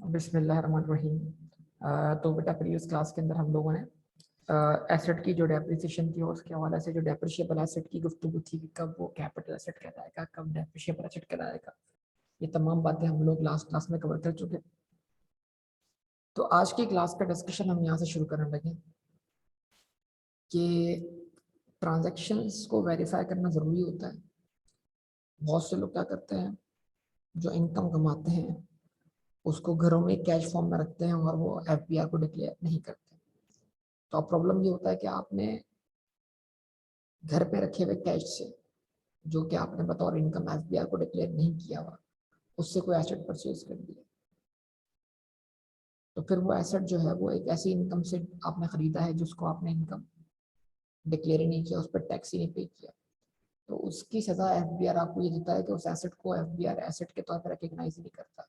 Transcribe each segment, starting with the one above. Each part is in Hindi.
बिस्मिल्लाहिर्रहमानिर्रहीम। तो बेटा प्रीवियस क्लास के अंदर हम लोगों ने एसेट की जो डेप्रिसिएशन थी और उसके हवाले से जो डेप्रिशिएबल एसेट की गुफ्तगू थी कि कब वो कैपिटल एसेट कहलाएगा, कब डेप्रिशिएबल एसेट कहलाएगा, ये तमाम बातें हम लोग लास्ट क्लास में कवर कर चुके। तो आज की क्लास का डिस्कशन हम यहाँ से शुरू करने लगे कि ट्रांजैक्शंस को वेरीफाई करना ज़रूरी होता है। बहुत से लोग क्या करते हैं, जो इनकम कमाते हैं उसको घरों में कैश फॉर्म में रखते हैं और वो एफबीआर को डिक्लेयर नहीं करते। तो अब प्रॉब्लम ये होता है कि आपने घर पे रखे हुए कैश से, जो कि आपने बतौर इनकम एफबीआर को डिक्लेयर नहीं किया हुआ, उससे कोई एसेट परचेज कर दिया, तो फिर वो एसेट जो है वो एक ऐसी इनकम से आपने खरीदा है जिसको आपने इनकम डिक्लेयर ही नहीं किया, उस पर टैक्स ही नहीं पे किया, तो उसकी सजा एफबीआर आपको ये देता है कि उस एसेट को एफबीआर एसेट के तौर पर रिकग्नाइज नहीं करता।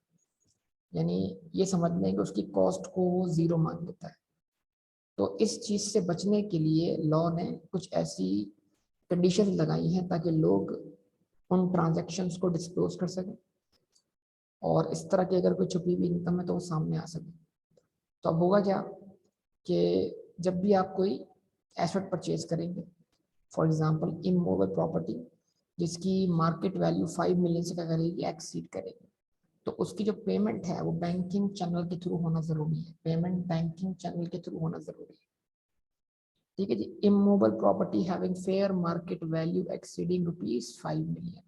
यानी ये समझ लें कि उसकी कॉस्ट को वो जीरो मान लेता है। तो इस चीज़ से बचने के लिए लॉ ने कुछ ऐसी कंडीशन लगाई हैं ताकि लोग उन ट्रांजैक्शंस को डिस्क्लोज कर सकें और इस तरह की अगर कोई छुपी हुई इनकम है तो वो सामने आ सके। तो अब होगा क्या कि जब भी आप कोई एसेट परचेज करेंगे, फॉर एग्जांपल इमूवेबल प्रॉपर्टी जिसकी मार्केट वैल्यू 5 मिलियन से क्या करेगी, एक्सीड करेगी, तो उसकी जो पेमेंट है वो बैंकिंग चैनल के थ्रू होना जरूरी है। पेमेंट बैंकिंग चैनल के थ्रू होना जरूरी है। ठीक है जी। Immovable property having fair market value exceeding ₹5 million.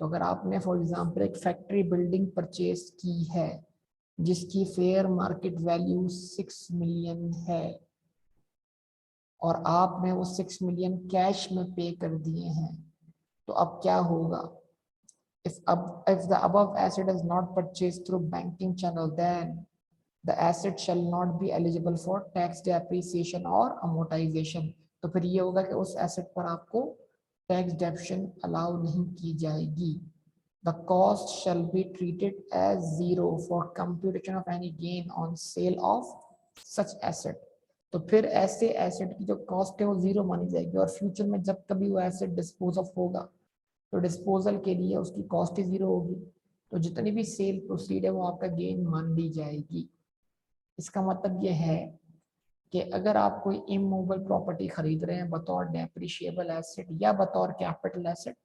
तो अगर आपने फॉर एग्जांपल एक फैक्ट्री बिल्डिंग परचेज की है जिसकी फेयर मार्केट वैल्यू 6 मिलियन है और आपने वो 6 मिलियन कैश में पे कर दिए हैं, तो अब क्या होगा? If the above asset is not purchased through banking channel, then the asset shall not be eligible for tax depreciation or amortization। तो फिर ये होगा कि उस एसेट पर आपको टैक्स डेप्शन अलाउ नहीं की जाएगी। The cost shall be treated as zero for computation of any gain on sale of such asset। तो फिर ऐसे एसेट की जो कॉस्ट है वो जीरो मानी जाएगी और फ्यूचर में जब कभी वो एसेट डिस्पोज ऑफ होगा तो डिस्पोजल के लिए उसकी कॉस्ट ही जीरो होगी, तो जितनी भी सेल प्रोसीड है वो आपका गेन मान ली जाएगी। इसका मतलब ये है कि अगर आप कोई इमूवेबल प्रॉपर्टी खरीद रहे हैं बतौर डेप्रिशिएबल एसेट या बतौर कैपिटल एसेट,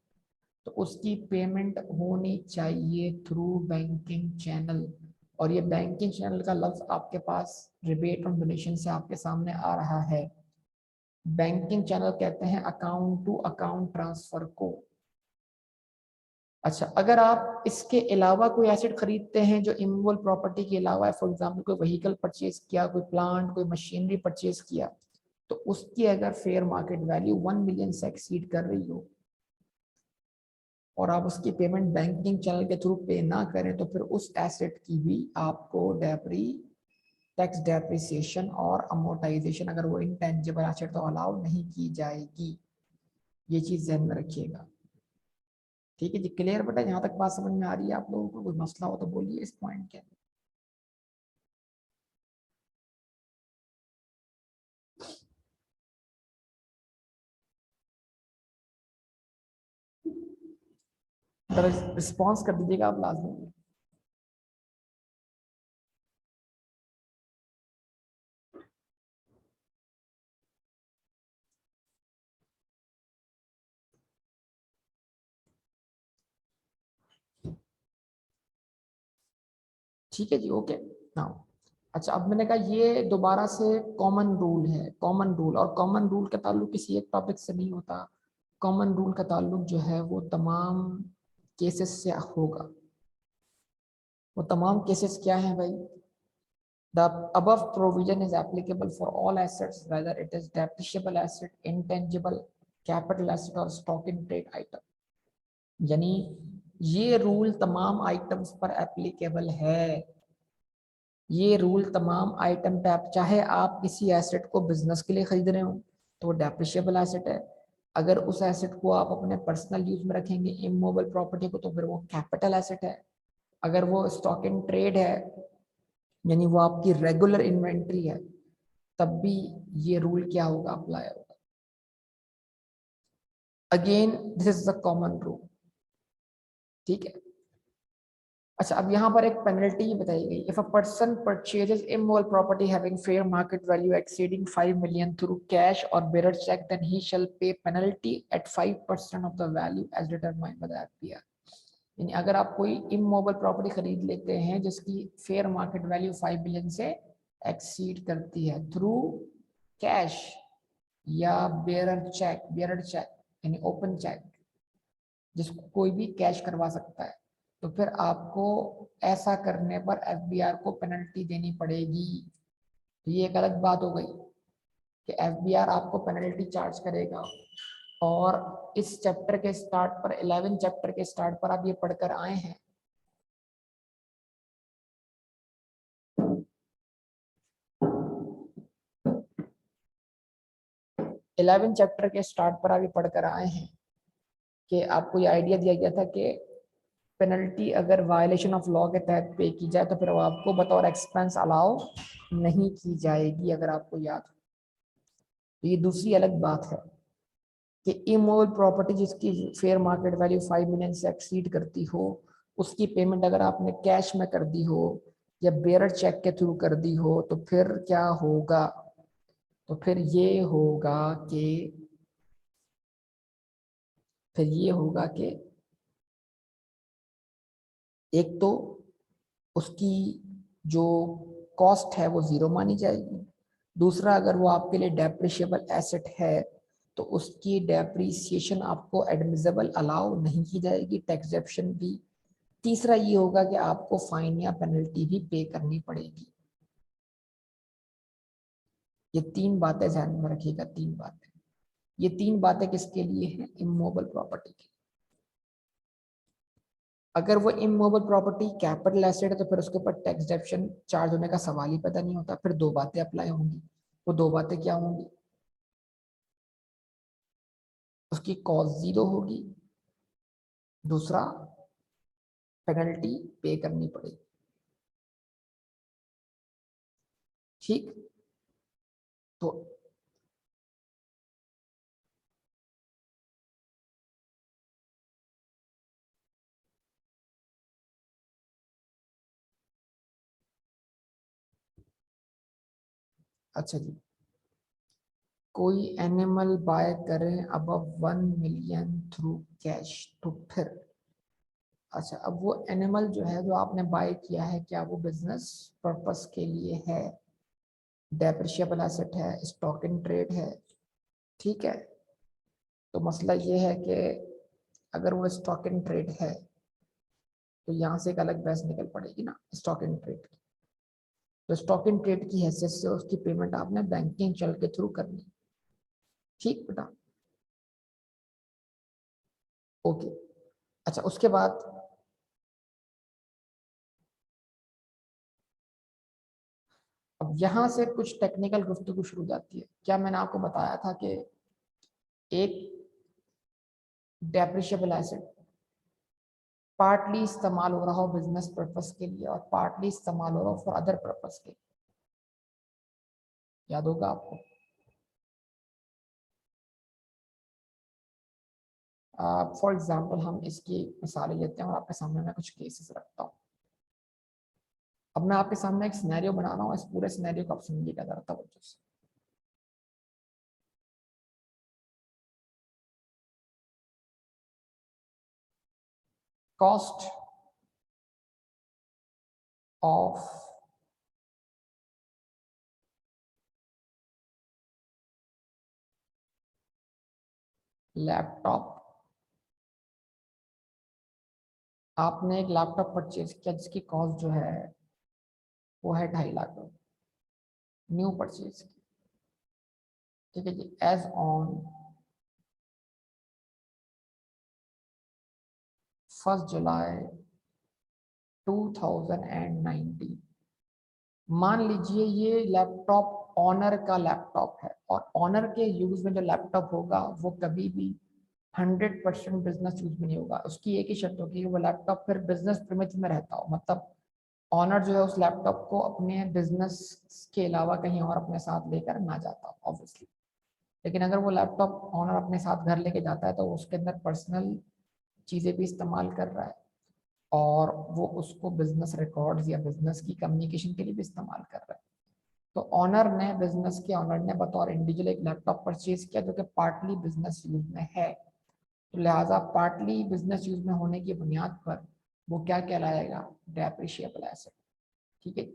तो उसकी पेमेंट होनी चाहिए थ्रू बैंकिंग चैनल। और ये बैंकिंग चैनल का लफ्ज आपके पास रिबेट और डोनेशन से आपके सामने आ रहा है। बैंकिंग चैनल कहते हैं अकाउंट टू अकाउंट ट्रांसफर को। अच्छा, अगर आप इसके अलावा कोई एसेट खरीदते हैं जो इमूवेबल प्रॉपर्टी के अलावा है, फॉर एग्जांपल कोई व्हीकल परचेज किया, कोई प्लांट, कोई मशीनरी परचेज किया, तो उसकी अगर फेयर मार्केट वैल्यू 1 मिलियन से एक्सीड कर रही हो और आप उसकी पेमेंट बैंकिंग चैनल के थ्रू पे ना करें, तो फिर उस एसेट की भी आपको टैक्स डेप्रिसिएशन और अमोर्टाइजेशन, अगर वो इनटेंजिबल एसेट तो अलाउ नहीं की जाएगी। ये चीज ध्यान में रखिएगा। ठीक है जी, क्लियर बेटा? यहाँ तक बात समझ में आ रही है आप लोगों को? कोई मसला हो तो बोलिए इस पॉइंट के। रिस्पॉन्स कर दीजिएगा आप लाजमी। ठीक है जी, ओके नाउ। अच्छा, अब मैंने कहा ये दोबारा से कॉमन रूल है। कॉमन रूल, और कॉमन रूल का ताल्लुक किसी एक टॉपिक से नहीं होता। कॉमन रूल का ताल्लुक जो है वो तमाम केसेस से होगा। वो तमाम केसेस क्या हैं भाई? The above provision is applicable for all assets, whether it is depreciable asset, intangible capital asset और stock in trade item। यानी ये रूल तमाम आइटम्स पर एप्लीकेबल है। ये रूल तमाम आइटम पे, आप चाहे आप किसी एसेट को बिजनेस के लिए खरीद रहे हो तो वो डेप्रिशिएबल एसेट है। अगर उस एसेट को आप अपने पर्सनल यूज में रखेंगे, इमूवेबल प्रॉपर्टी को, तो फिर वो कैपिटल एसेट है। अगर वो स्टॉक इन ट्रेड है यानी वो आपकी रेगुलर इन्वेंट्री है, तब भी ये रूल क्या होगा, अप्लाई होगा। Again this is the common rule. ठीक है। अच्छा, अब यहाँ पर एक पेनल्टी बताई गई। If a person purchases immovable property having fair market value exceeding 5 million through cash और bearer cheque, then he shall pay penalty at 5% of the value as determined by the FPR. यानी अगर आप कोई इमोबल प्रॉपर्टी खरीद लेते हैं जिसकी फेयर मार्केट वैल्यू 5 बिलियन से एक्सीड करती है थ्रू कैश या बेरर चेक यानी ओपन चेक, जिसको कोई भी कैश करवा सकता है, तो फिर आपको ऐसा करने पर एफबीआर को पेनल्टी देनी पड़ेगी। तो ये एक अलग बात हो गई कि एफबीआर आपको पेनल्टी चार्ज करेगा। और इस चैप्टर के स्टार्ट पर 11 चैप्टर के स्टार्ट पर आप ये पढ़कर आए हैं। 11 चैप्टर के स्टार्ट पर आप ये पढ़कर आए हैं कि आपको ये आइडिया दिया गया था कि पेनल्टी अगर वायलेशन ऑफ लॉ के तहत पे की जाए तो फिर वो आपको बतौर एक्सपेंस अलाउ नहीं की जाएगी, अगर आपको याद हो। तो ये दूसरी अलग बात है कि इमोबल प्रॉपर्टी जिसकी फेयर मार्केट वैल्यू 5 मिलियन से एक्सीड करती हो, उसकी पेमेंट अगर आपने कैश में कर दी हो या बेरर चेक के थ्रू कर दी हो, तो फिर क्या होगा? तो फिर ये होगा कि एक तो उसकी जो कॉस्ट है वो जीरो मानी जाएगी। दूसरा, अगर वो आपके लिए डेप्रिशिएबल एसेट है तो उसकी डेप्रिसिएशन आपको एडमिसिबल अलाउ नहीं की जाएगी, टैक्स एक्सेप्शन भी। तीसरा ये होगा कि आपको फाइन या पेनल्टी भी पे करनी पड़ेगी। ये तीन बातें ध्यान में रखिएगा, तीन बातें। ये तीन बातें किसके लिए हैं? इमूवेबल प्रॉपर्टी के। अगर वो इमूवेबल प्रॉपर्टी कैपिटल एसेट है तो फिर उसके ऊपर टैक्स एक्सेप्शन चार्ज होने का सवाल ही पैदा नहीं होता। फिर दो बातें अप्लाई होंगी। वो दो बातें क्या होंगी? उसकी कॉस्ट जीरो होगी, दूसरा पेनल्टी पे करनी पड़ेगी। ठीक। तो अच्छा जी, कोई एनिमल बाय करें अबव 1 मिलियन थ्रू कैश, तो फिर अच्छा, अब वो एनिमल जो है जो आपने बाय किया है, क्या वो बिजनेस पर्पस के लिए है, डेप्रिशिएबल एसेट है, स्टॉक इन ट्रेड है? ठीक है। तो मसला ये है कि अगर वो स्टॉक इन ट्रेड है तो यहाँ से एक अलग बहस निकल पड़ेगी ना, स्टॉक इन ट्रेड की। तो स्टॉक इन ट्रेड की हैसियत से उसकी पेमेंट आपने बैंकिंग चल के थ्रू करनी। ठीक बेटा, ओके। अच्छा, उसके बाद अब यहाँ से कुछ टेक्निकल गुफ्तगू शुरू हो जाती है। क्या मैंने आपको बताया था कि एक डेप्रिशिएबल एसेट पार्टली इस्तेमाल हो रहा हो बिजनेस पर्पस के लिए और पार्टली इस्तेमाल हो रहा हो फॉर अदर पर्पस के लिए? याद होगा आपको। फॉर एग्जांपल हम इसकी मिसालें लेते हैं और आपके सामने मैं कुछ केसेस रखता हूँ। अब मैं आपके सामने एक सिनेरियो बना रहा हूँ, इस पूरे सिनेरियो को आप सुनिएगा जरा तवज्जो से। कॉस्ट ऑफ लैपटॉप, आपने एक लैपटॉप परचेज किया जिसकी कॉस्ट जो है वो है 2.5 लाख, न्यू परचेज की। ठीक है जी। एज ऑन 1 जुलाई 2019, मान लीजिए ये लैपटॉप ऑनर का लैपटॉप है और ऑनर के यूज में जो लैपटॉप होगा वो कभी भी 100% बिजनेस यूज में नहीं होगा। उसकी एक ही शर्त होगी कि वो लैपटॉप फिर बिजनेस प्रीमिस में रहता हो, मतलब ऑनर जो है उस लैपटॉप को अपने बिजनेस के अलावा कहीं और अपने साथ लेकर ना जाता हो ऑब्वियसली। लेकिन अगर वो लैपटॉप ऑनर अपने साथ घर लेके जाता है तो उसके अंदर पर्सनल चीज़ें भी इस्तेमाल कर रहा है और वो उसको बिजनेस रिकॉर्ड्स या बिजनेस की कम्युनिकेशन के लिए भी इस्तेमाल कर रहा है। तो ऑनर ने, बिजनेस के ऑनर ने बतौर इंडिविजुअल एक लैपटॉप परचेज किया जो कि पार्टली बिजनेस यूज में है, तो लिहाजा पार्टली बिजनेस यूज में होने की बुनियाद पर वो क्या कहलाएगा, डेप्रिशिएबल एसेट। ठीक है।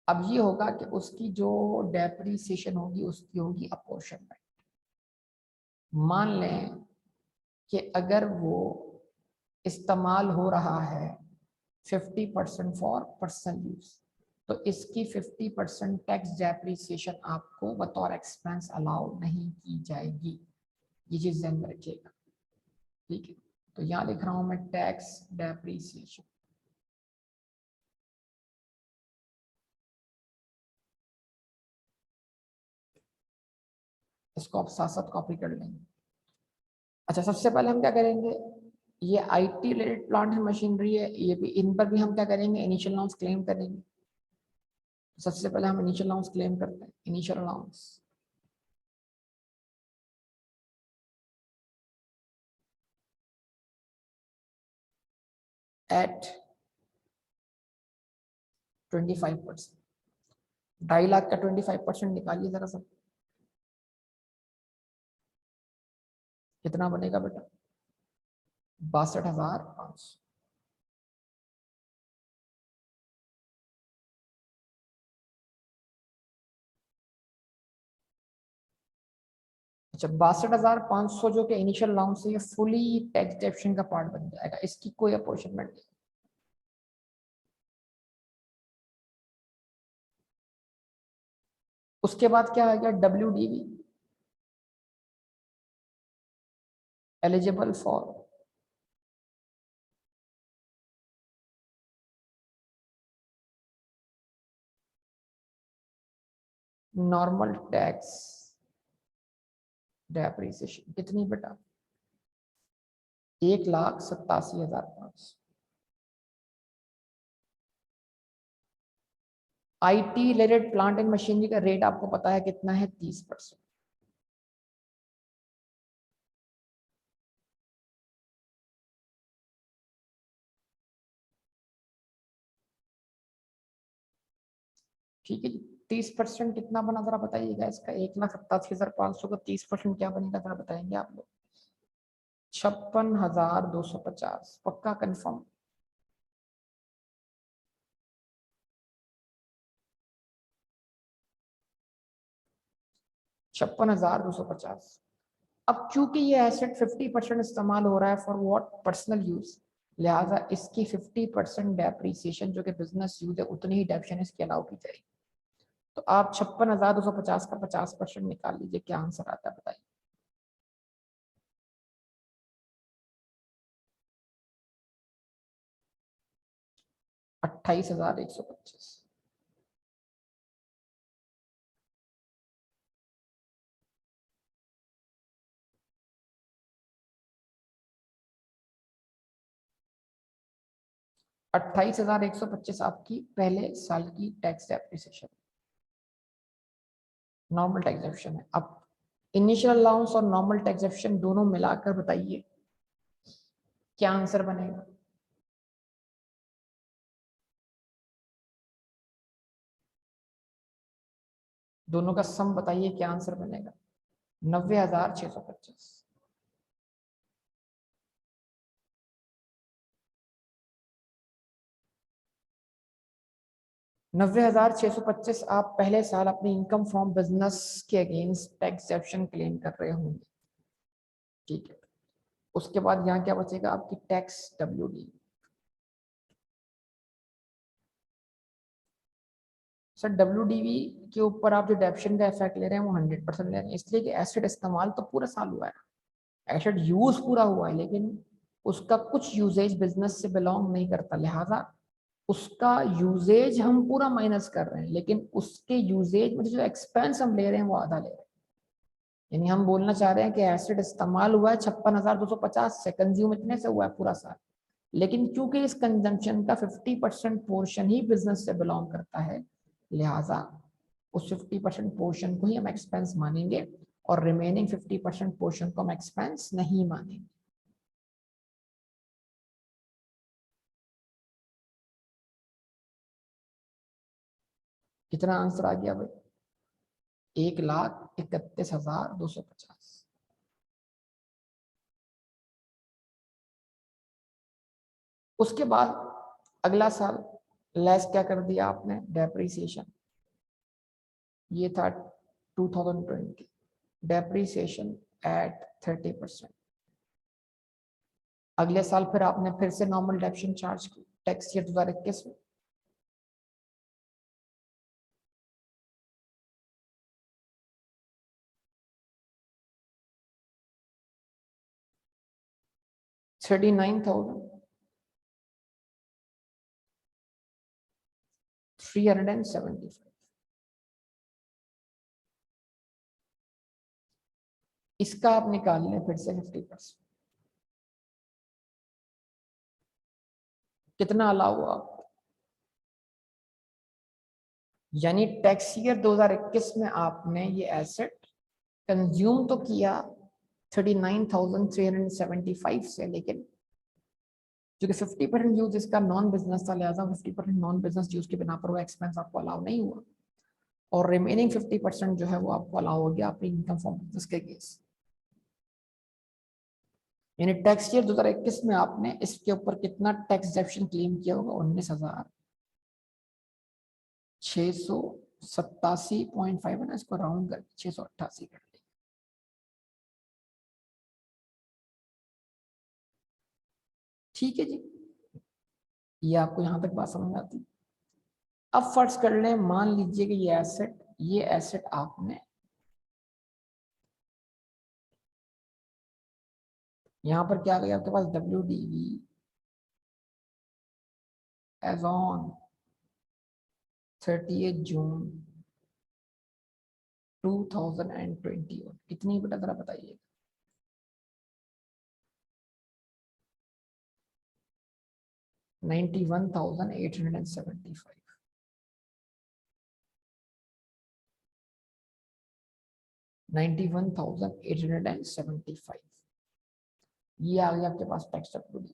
अब ये होगा कि उसकी जो डेप्रिसिएशन होगी उसकी होगी अपोर्शनमेंट। मान लें कि अगर वो इस्तेमाल हो रहा है 50% फॉर पर्सनल यूज, तो इसकी 50% टैक्स डेप्रिसिएशन आपको बतौर एक्सपेंस अलाउ नहीं की जाएगी। ये चीज ध्यान में रखिएगा। ठीक है। तो यहाँ लिख रहा हूं मैं टैक्स डेप्रिसिएशन। इसको आप साथ साथ कॉपी कर लेंगे। अच्छा, सबसे पहले हम क्या करेंगे, ये IT related plant and machinery है, ये भी, इन पर भी हम क्या करेंगे, इनिशियल अलाउंस क्लेम करेंगे। सबसे पहले हम इनिशियल अलाउंस क्लेम करते हैं। Initial allowance eight 25%। 2.5 लाख का 25% निकालिए जरा सब, कितना बनेगा बेटा, 62,500। अच्छा, 62,500 जो कि इनिशियल अलाउंस है, ये फुली टैक्स डेप्शन का पार्ट बन जाएगा, इसकी कोई अपॉर्चुनिटी नहीं। उसके बाद क्या आ गया, WDV, eligible for normal tax depreciation. कितनी बेटा, 1,87,500। IT related plant and machinery का रेट आपको पता है कितना है, 30%। ठीक है जी। 30% कितना बना जरा बताइएगा इसका, 1,87,500 का 30% क्या बनेगा जरा बताएंगे आप लोग। 56,250। पक्का कंफर्म। 56,250। अब चूंकि ये एसेट 50% इस्तेमाल हो रहा है फॉर व्हाट, पर्सनल यूज, लिहाजा इसकी 50% डेप्रीसिएशन जो कि बिजनेस यूज है उतनी ही डेप्शन इसकी अलाउ की जाएगी। तो आप 56,250 का 50% निकाल लीजिए, क्या आंसर आता है बताइए। 28,125। 28,125 आपकी पहले साल की टैक्स डेप्रिसिएशन, नॉर्मल टैक्सेशन है। अब इनिशियल अलाउंस और नॉर्मल टैक्सेशन दोनों मिलाकर बताइए क्या आंसर बनेगा। दोनों का सम बताइए क्या आंसर बनेगा। 90,625। 90,625 आप पहले साल अपनी इनकम फ्रॉम बिजनेस के अगेंस्ट टैक्सेशन क्लेम कर रहे होंगे। ठीक है। उसके बाद यहाँ क्या बचेगा, आपकी टैक्स WD। सर WDV के ऊपर आप जो डेप्शन का इफेक्ट ले रहे हैं वो 100% ले रहे हैं, इसलिए कि एसिड इस्तेमाल तो पूरा साल हुआ है, एसिड यूज पूरा हुआ है, लेकिन उसका कुछ यूजेज बिजनेस से बिलोंग नहीं करता, लिहाजा उसका यूजेज हम पूरा माइनस कर रहे हैं, लेकिन उसके यूजेज में जो एक्सपेंस हम ले रहे हैं वो आधा ले रहे हैं। यानी हम बोलना चाह रहे हैं कि एसिड इस्तेमाल हुआ है 56,250 से, कंज्यूम इतने से हुआ है पूरा साल, लेकिन क्योंकि इस कंजम्पशन का 50% पोर्शन ही बिजनेस से बिलोंग करता है, लिहाजा उस 50% पोर्शन को ही हम एक्सपेंस मानेंगे और रिमेनिंग 50% पोर्शन को हम एक्सपेंस नहीं मानेंगे। कितना आंसर आ गया भाई? 1,31,250। उसके बाद अगला साल लेस क्या कर दिया आपने? डेप्रीसिएशन। ये था 2020, डेप्रीसिएशन एट 30%। अगले साल फिर आपने फिर से नॉर्मल डेप्शन चार्ज की टैक्स ईयर 2021 में। $39,375। इसका आप निकाल लें फिर से 50%, कितना अलाउ हुआ आपको? यानी टैक्स ईयर 2021 में आपने ये एसेट कंज्यूम तो किया 39,375 से, लेकिन क्योंकि 50% यूज इसका नॉन बिजनेस था, लिहाजा 50% नॉन बिजनेस यूज के बिना पर वो एक्सपेंस आपको अलाउ नहीं हुआ, और रिमेनिंग 50% जो है वो आपको अलाउ हो गया अपनी इनकम फ्रॉम बिजनेस के केस। यानी टैक्स ईयर 2021 में आपने इसके ऊपर कितना टैक्स डिडक्शन क्लेम किया होगा? 19,687.5 है ना, इसको राउंड करके 688 कर लेंगे। ठीक है जी, ये आपको यहां तक बात समझ आती है। अब फर्ज कर लें, मान लीजिए कि ये एसेट आपने यहां पर क्या गया आपके पास? WDV एज ऑन 30 जून 2021 कितनी बेटा जरा बताइए? 91,875। 91,875 ये आ गया आपके पास टैक्स WDV।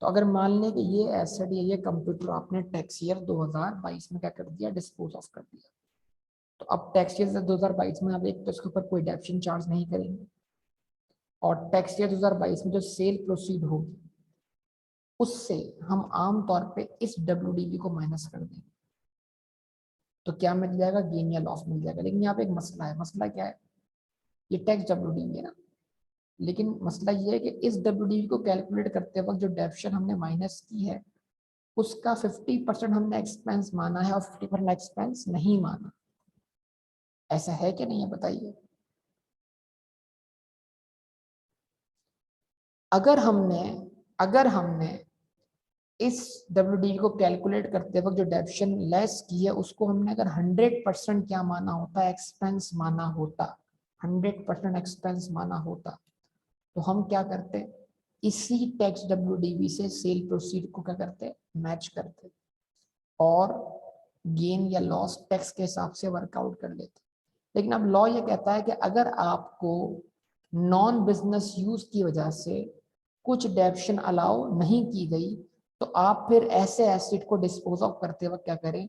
तो अगर मान लें कि ये एसेट या ये कंप्यूटर आपने टैक्स ईयर 2022 में क्या कर दिया? डिस्पोज ऑफ कर दिया। तो अब टैक्स ईयर 2022 में आप एक तो इसके ऊपर कोई डेप्शन चार्ज नहीं करेंगे, और टैक्स ईयर 2022 में जो सेल प्रोसीड होगी उससे हम आम तौर पे इस WDV को माइनस कर देंगे, तो क्या मिल जाएगा? गेन या लॉस मिल जाएगा। लेकिन यहाँ पे एक मसला है। मसला क्या है? ये टैक्स WDV है ना, लेकिन मसला ये है कि इस WDV को कैलकुलेट करते वक्त जो डेप्शन हमने माइनस की है उसका 50% हमने एक्सपेंस माना है और 50% एक्सपेंस नहीं माना। ऐसा है कि नहीं है बताइए? अगर हमने इस WDV को कैलकुलेट करते वक्त जो डेप्शन लेस की है उसको हमने अगर 100% क्या माना होता? एक्सपेंस माना होता। 100% एक्सपेंस माना होता तो हम क्या करते? इसी टैक्स WDV से सेल प्रोसीड को क्या करते? मैच करते, और गेन या लॉस टैक्स के हिसाब से वर्कआउट कर लेते। लेकिन अब लॉ ये कहता है कि अगर आपको नॉन बिजनेस यूज की वजह से कुछ डेप्शन अलाउ नहीं की गई तो आप फिर ऐसे एसेट को डिस्पोज ऑफ करते वक्त क्या करें?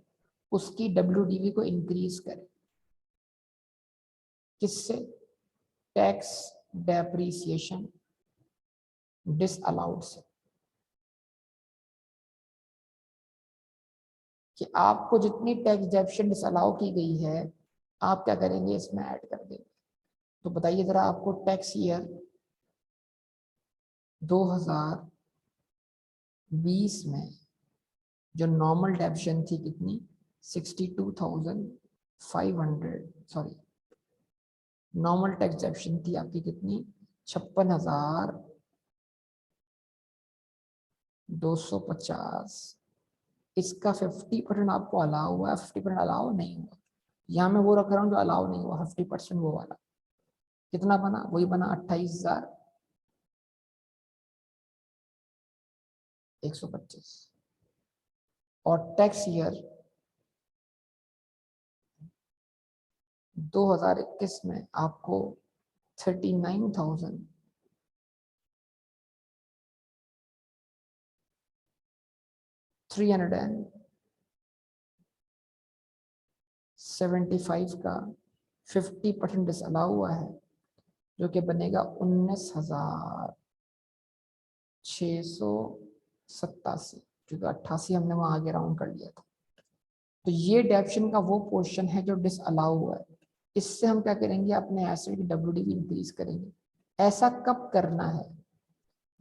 उसकी WDV को इंक्रीज करें। किससे? टैक्स डेप्रीसिएशन डिसअलाउड से, कि आपको जितनी टैक्स डेप्शन डिसअलाउ की गई है आप क्या करेंगे? इसमें ऐड कर देंगे। तो बताइए जरा, आपको टैक्स ईयर 2020 में जो नॉर्मल डेप्शन थी कितनी? 62,500, सॉरी, नॉर्मल टैक्स डेप्शन थी आपकी कितनी? 56,250। इसका 50% आपको अलाउ हुआ है, 50% अलाउ नहीं हुआ। यहाँ मैं वो रख रहा हूँ जो अलाउ नहीं हुआ, 50% वो वाला। कितना बना? वही बना 28,125। और टैक्स ईयर 2021 में आपको 39,375 75 का 50% डिसअलाउ हुआ है, जो कि बनेगा 19,687, क्योंकि 88 हमने वहां आगे राउंड कर लिया था। तो ये डेप्शन का वो पोर्शन है जो डिसअलाउ हुआ है। इससे हम क्या करेंगे, अपने एसेट की डब्ल्यूडीवी इंक्रीज करेंगे। ऐसा कब करना है,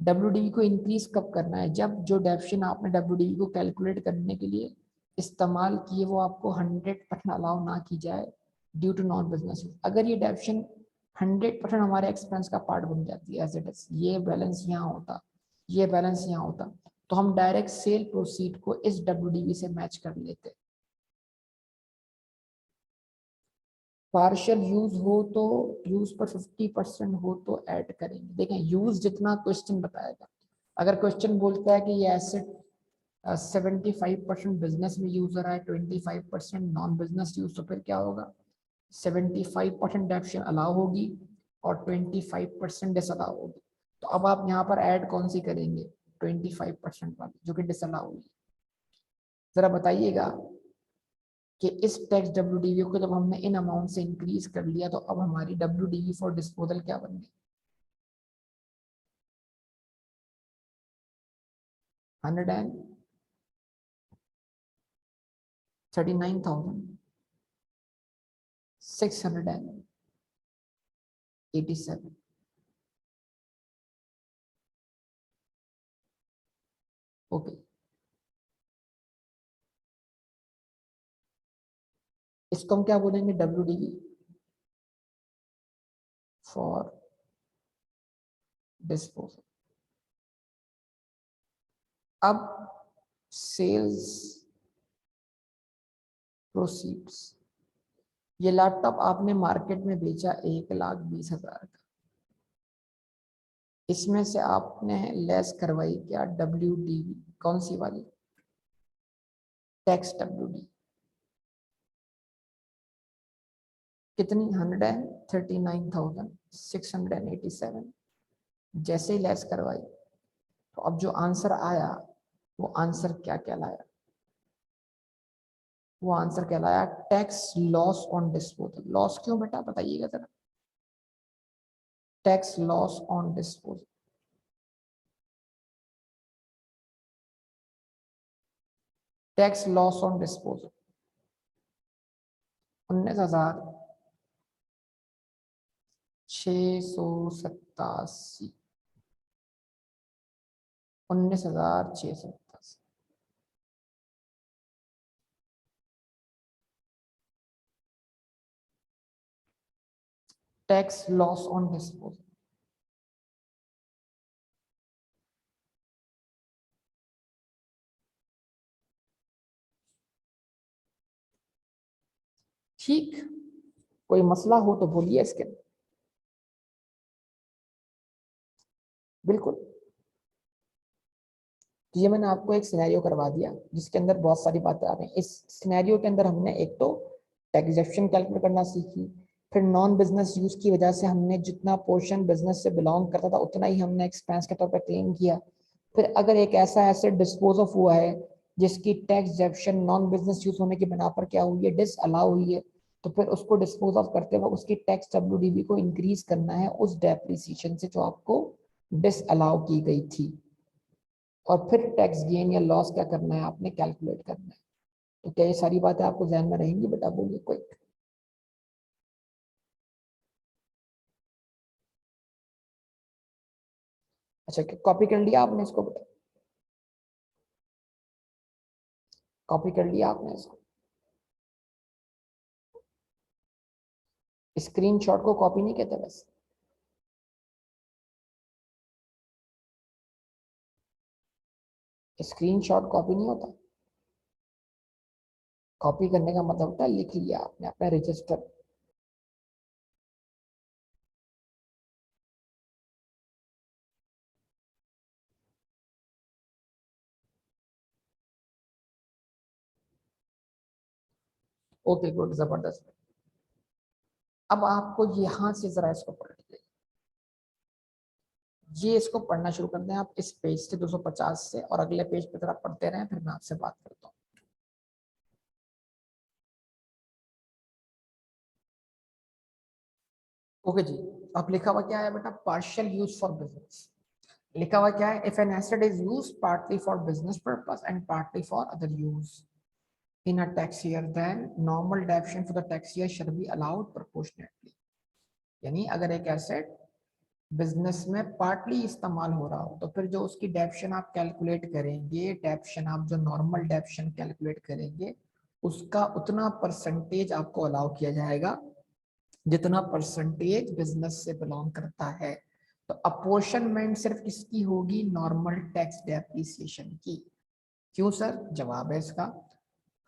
डब्ल्यूडीवी को इंक्रीज कब करना है, जब जो डेप्शन आपने डब्ल्यूडीवी को कैलकुलेट करने के लिए इस्तेमाल किए वो आपको 100% अलाउ ना की जाए ड्यू टू नॉन बिजनेस। अगर ये डेप्शन 100% हमारे एक्सपेंस का पार्ट बन जाती है एज इट इज, ये बैलेंस यहाँ होता, ये बैलेंस यहाँ होता, तो हम डायरेक्ट सेल प्रोसीड को इस डब्ल्यूडीवी से मैच कर लेते। पार्शियल यूज हो तो यूज पर 50% हो तो ऐड करेंगे। देखें यूज जितना क्वेश्चन बताएगा, अगर क्वेश्चन बोलता है कि ये एसेट 75% बिजनेस में यूज हो रहा है, 25% नॉन बिजनेस यूज, तो फिर क्या होगा, 75% डेप्शन अलाउ होगी और 25% डिसअलाउ होगी। तो अब आप यहाँ पर ऐड कौन सी करेंगे, 25% वाली जो कि डिसअलाउ होगी। जरा बताइएगा कि इस टैक्स डब्ल्यूडीवी को जब हमने इन अमाउंट से इंक्रीज कर लिया तो अब हमारी डब्ल्यूडीवी फॉर डिस्पोजल क्या बन गई, 139,687। ओके, इसको हम क्या बोलेंगे, डब्ल्यूडीवी फॉर डिस्पोजल। अब सेल्स प्रोसीड्स, ये लैपटॉप आपने मार्केट में बेचा 1,20,000 का, इसमें से आपने लेस करवाई क्या, डब्ल्यूडीवी, कौन सी वाली, टैक्स डब्ल्यूडी, कितनी, 139,687। जैसे ही लेस करवाई तो अब जो आंसर आया वो आंसर क्या कहलाया, वो आंसर कहलाया tax loss on disposal. Loss क्यों बेटा, बताइएगा जरा, tax loss on disposal. Tax loss on disposal 19,687, 19,687। Tax loss on disposal, ठीक। कोई मसला हो तो बोलिए इसके अंदर। बिल्कुल, तो ये मैंने आपको एक सिनेरियो करवा दिया जिसके अंदर बहुत सारी बातें आ रही हैं। इस सिनेरियो के अंदर हमने एक तो टैक्सेशन कैलकुलेट करना सीखी, फिर नॉन बिजनेस यूज की वजह से हमने जितना पोर्शन बिजनेस से बिलोंग करता था उतना ही हमने एक्सपेंस के तौर पर क्लेम किया। फिर अगर एक ऐसा एसेट डिस्पोज ऑफ हुआ है जिसकी टैक्स डेप्शन नॉन बिजनेस यूज होने की बिना पर क्या हुई है, डिस अलाउ हुई है, तो फिर उसको डिस्पोज ऑफ करते वक्त उसकी टैक्स डब्ल्यूडीवी को इंक्रीज करना है उस डेप्रिसिएशन से जो आपको डिस अलाउ की गई थी, और फिर टैक्स गेन या लॉस क्या करना है, आपने कैलकुलेट करना है। तो क्या ये सारी बातें आपको ध्यान में रहेंगी बेटा, बोलिए कोई। अच्छा, कॉपी कर लिया आपने इसको बेटा, कॉपी कर लिया आपने इसको, स्क्रीनशॉट को कॉपी नहीं कहते बस, स्क्रीनशॉट कॉपी नहीं होता। कॉपी करने का मतलब होता है लिख लिया आपने अपना रजिस्टर। ओके गुड, जबरदस्त। अब आपको यहां से जरा इसको पढ़ लीजिए, ये इसको पढ़ना शुरू कर दें आप इस पेज से 250 से, और अगले पेज पे जरा पढ़ते रहें, फिर मैं आपसे बात करता हूँ। ओके जी, अब लिखा हुआ क्या है बेटा, पार्शियल यूज फॉर बिजनेस। लिखा हुआ क्या है, if an asset is use partly for business purpose and partly for other use in a tax year, then normal depreciation for the tax year shall be allowed proportionately. यानी अगर एक एसेट बिजनेस में पार्टली इस्तेमाल हो रहा हो तो फिर जो उसकी डेप्शन आप कैलकुलेट करेंगे, डेप्शन आप जो नॉर्मल डेप्शन कैलकुलेट करेंगे, उसका उतना परसेंटेज आपको अलाउ किया जाएगा जितना परसेंटेज बिजनेस से बिलोंग करता है। तो अपोर्शनमेंट सिर्फ किसकी होगी, नॉर्मल टैक्स डेप्रिसिएशन की। क्यों सर, जवाब है इसका,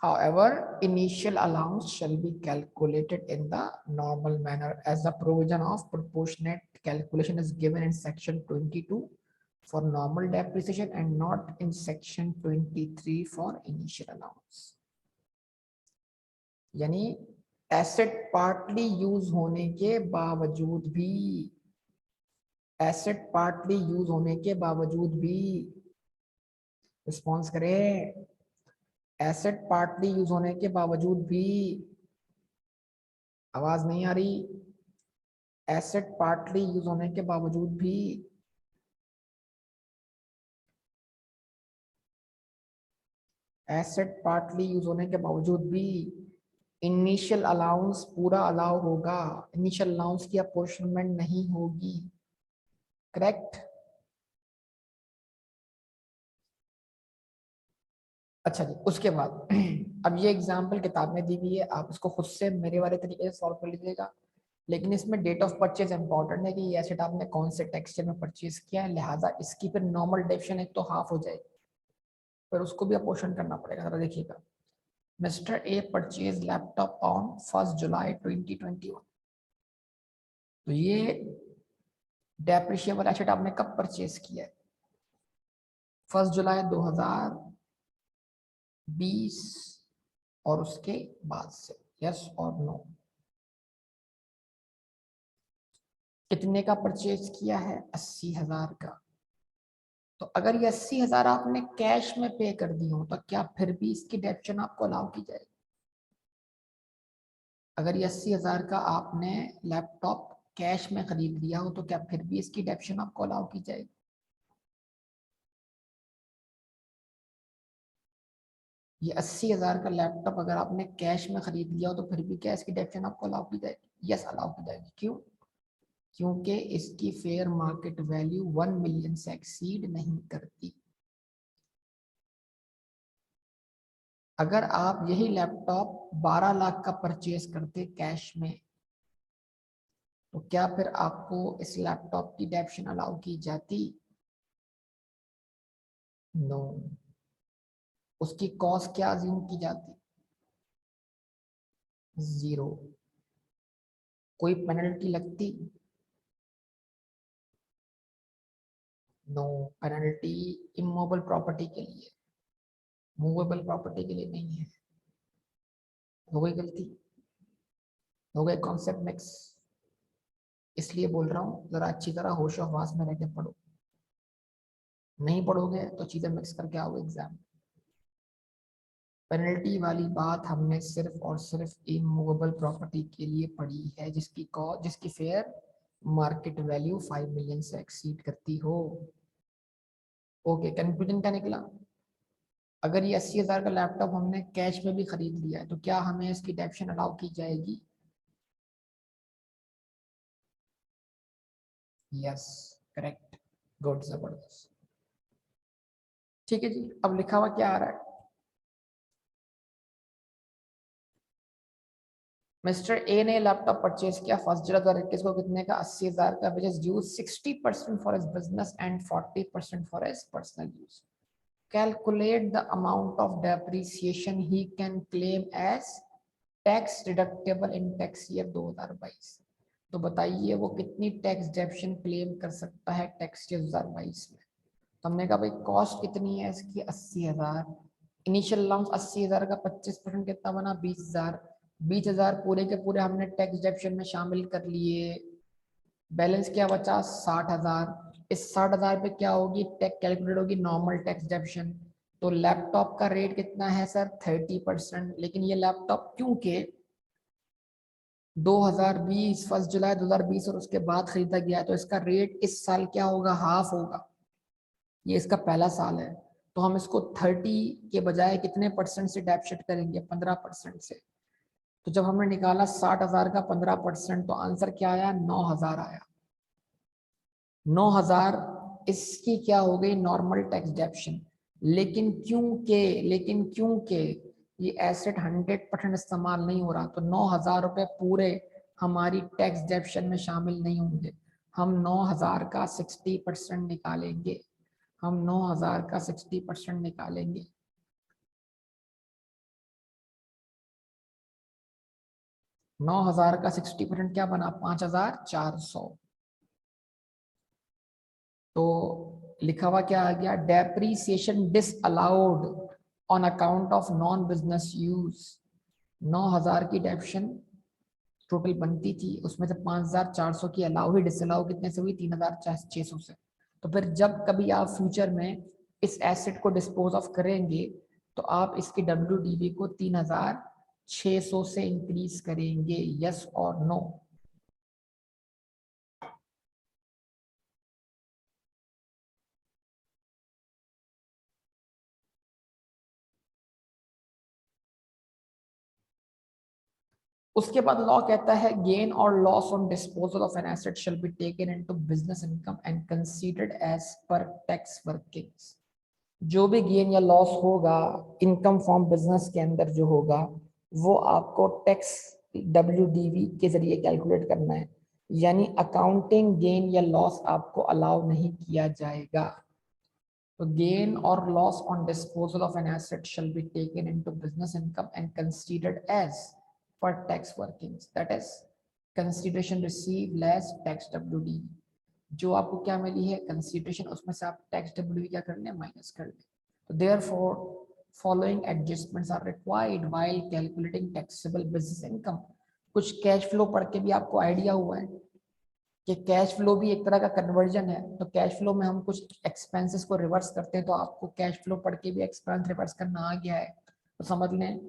however initial allowance shall be calculated in the normal manner as the provision of proportionate calculation is given in section 22 for normal depreciation and not in section 23 for initial allowance। यानी एसेट पार्टली यूज होने के बावजूद भी, एसेट पार्टली यूज होने के बावजूद भी, रिस्पॉन्स करें, एसेट पार्टली यूज होने के बावजूद भी, आवाज नहीं आ रही, एसेट पार्टली यूज होने के बावजूद भी, एसेट पार्टली यूज होने के बावजूद भी इनिशियल अलाउंस पूरा अलाउ होगा, इनिशियल अलाउंस की अपॉर्शनमेंट नहीं होगी। करेक्ट। अच्छा जी, उसके बाद अब ये एग्जाम्पल किताब में दी हुई है, आप इसको खुद से मेरे वाले तरीके से सॉल्व कर लीजिएगा, लेकिन इसमें डेट ऑफ परचेज इंपॉर्टेंट है कि ये एसेट आपने कौन से टैक्स ईयर में परचेज किया है, लिहाजा इसकी फिर नॉर्मल डेप्शन एक तो हाफ हो जाएगी, पर उसको भी अपोर्शन करना पड़ेगा। जरा देखिएगा, mister A purchase laptop on 1 जुलाई 2021। तो ये डेप्रिशिएबल एसेट आपने कब परचेज किया है, 1 जुलाई 2020 और उसके बाद से, यस और नो। कितने का परचेज किया है, 80,000 का। तो अगर ये 80,000 आपने कैश में पे कर दी हो तो क्या फिर भी इसकी डेप्शन आपको अलाउ की जाएगी? अगर ये 80,000 का आपने लैपटॉप कैश में खरीद लिया हो तो क्या फिर भी इसकी डेप्शन आपको अलाउ की जाएगी? ये 80,000 का लैपटॉप अगर आपने कैश में खरीद लिया हो तो फिर भी क्या इसकी डेप्शन आपको अलाउ की जाएगी? यस, अलाउ की जाएगी। क्यों? क्योंकि इसकी फेयर मार्केट वैल्यू 1 मिलियन से एक्सीड नहीं करती। अगर आप यही लैपटॉप 12 लाख का परचेज करते कैश में, तो क्या फिर आपको इस लैपटॉप की डेप्शन अलाउ की जाती? नो। उसकी कॉस्ट क्या अज्यूम की जाती? जीरो। कोई पेनल्टी लगती? No penalty. इमूवेबल प्रॉपर्टी के लिए, मूवेबल प्रॉपर्टी के लिए नहीं है। हो गई गलती, हो गए कॉन्सेप्ट मिक्स। इसलिए बोल रहा हूँ जरा अच्छी तरह होश और हवास में रह के पढ़ो, नहीं पढ़ोगे तो चीजें मिक्स करके आओगे एग्जाम। पेनल्टी वाली बात हमने सिर्फ और सिर्फ इमूवेबल प्रॉपर्टी के लिए पढ़ी है जिसकी कॉस्ट, जिसकी फेयर मार्केट वैल्यू 5 मिलियन से एक्सीड करती हो। ओके, कंक्लूजन क्या निकला? अगर ये 80,000 का लैपटॉप हमने कैश में भी खरीद लिया है तो क्या हमें इसकी डेप्शन अलाउ की जाएगी? यस, करेक्ट, गुड, जबरदस्त। ठीक है जी, अब लिखा हुआ क्या आ रहा है, मिस्टर ए ने लैपटॉप परचेज किया 1 जुलाई 2021 को, कितने का, 80,000 का, which is use 60% for his business and 40% for his personal use. Calculate the amount of depreciation he can claim as tax deductible in tax year 2022। तो बताइए वो कितनी टैक्स डेप्शन क्लेम कर सकता है टैक्स ईयर 2022 में? तो हमने कहा भाई कॉस्ट कितनी है इसकी, 80,000। इनिशियल अलाउंस 80,000 का 25% कितना बना, 20,000। 20,000 पूरे के पूरे हमने टैक्स डेप्शन में शामिल कर लिए। बैलेंस क्या बचा, 60,000। इस 60,000 पे क्या होगी, टैक्स कैलकुलेट होगी नॉर्मल टैक्स डेप्शन। तो लैपटॉप का रेट कितना है सर, 30%। लेकिन ये लैपटॉप क्योंकि 2020 1 जुलाई 2020 और उसके बाद खरीदा गया है, तो इसका रेट इस साल क्या होगा, हाफ होगा। ये इसका पहला साल है, तो हम इसको 30 के बजाय कितने परसेंट से डेप्रिशिएट करेंगे, 15% से। तो जब हमने निकाला 60,000 का 15%, तो आंसर क्या आया, 9,000 आया। 9,000 इसकी क्या हो गई, नॉर्मल टैक्स डेप्शन। लेकिन क्योंकि ये एसेट 100% इस्तेमाल नहीं हो रहा, तो 9,000 रुपए पूरे हमारी टैक्स डेप्शन में शामिल नहीं होंगे। हम 9,000 का 60% निकालेंगे। हम 9,000 का 60% निकालेंगे। नौ हजार का 60% क्या बना, 5,400। तो लिखा हुआ क्या आ गया, depreciation disallowed on account of non business use. 9,000 की डेप्शन टोटल बनती थी, उसमें से 5,400 की अलाउ हुई, डिसअलाउ कितने से हुई, 3,600 से। तो फिर जब कभी आप फ्यूचर में इस एसेट को डिस्पोज ऑफ करेंगे, तो आप इसकी WDV को 3,600 से इंक्रीज करेंगे, यस और नो। उसके बाद लॉ कहता है गेन और loss on disposal of an asset shall be taken into business income and considered as per tax workings. जो भी गेन या लॉस होगा इनकम फ्रॉम बिजनेस के अंदर जो होगा, वो आपको टैक्स WDV के जरिए कैलकुलेट करना है। यानी अकाउंटिंग गेन या लॉस आपको अलाउ नहीं किया जाएगा। तो गेन और loss on disposal of an asset shall be taken into business income and considered as per tax workings, that is consideration receive less tax WDV। जो आपको क्या मिली है कंसीडरेशन, उसमें से आप टैक्स WDV क्या कर लें, माइनस कर लें। तो therefore following adjustments are required while calculating taxable business income. कुछ कैश फ्लो पढ़ के भी आपको आइडिया हुआ है कि कैश फ्लो भी एक तरह का कन्वर्जन है। तो कैश फ्लो में हम कुछ एक्सपेंसेस को रिवर्स करते हैं, तो आपको कैश फ्लो पढ़ के भी एक्सपेंस रिवर्स करना आ गया है, तो समझ लें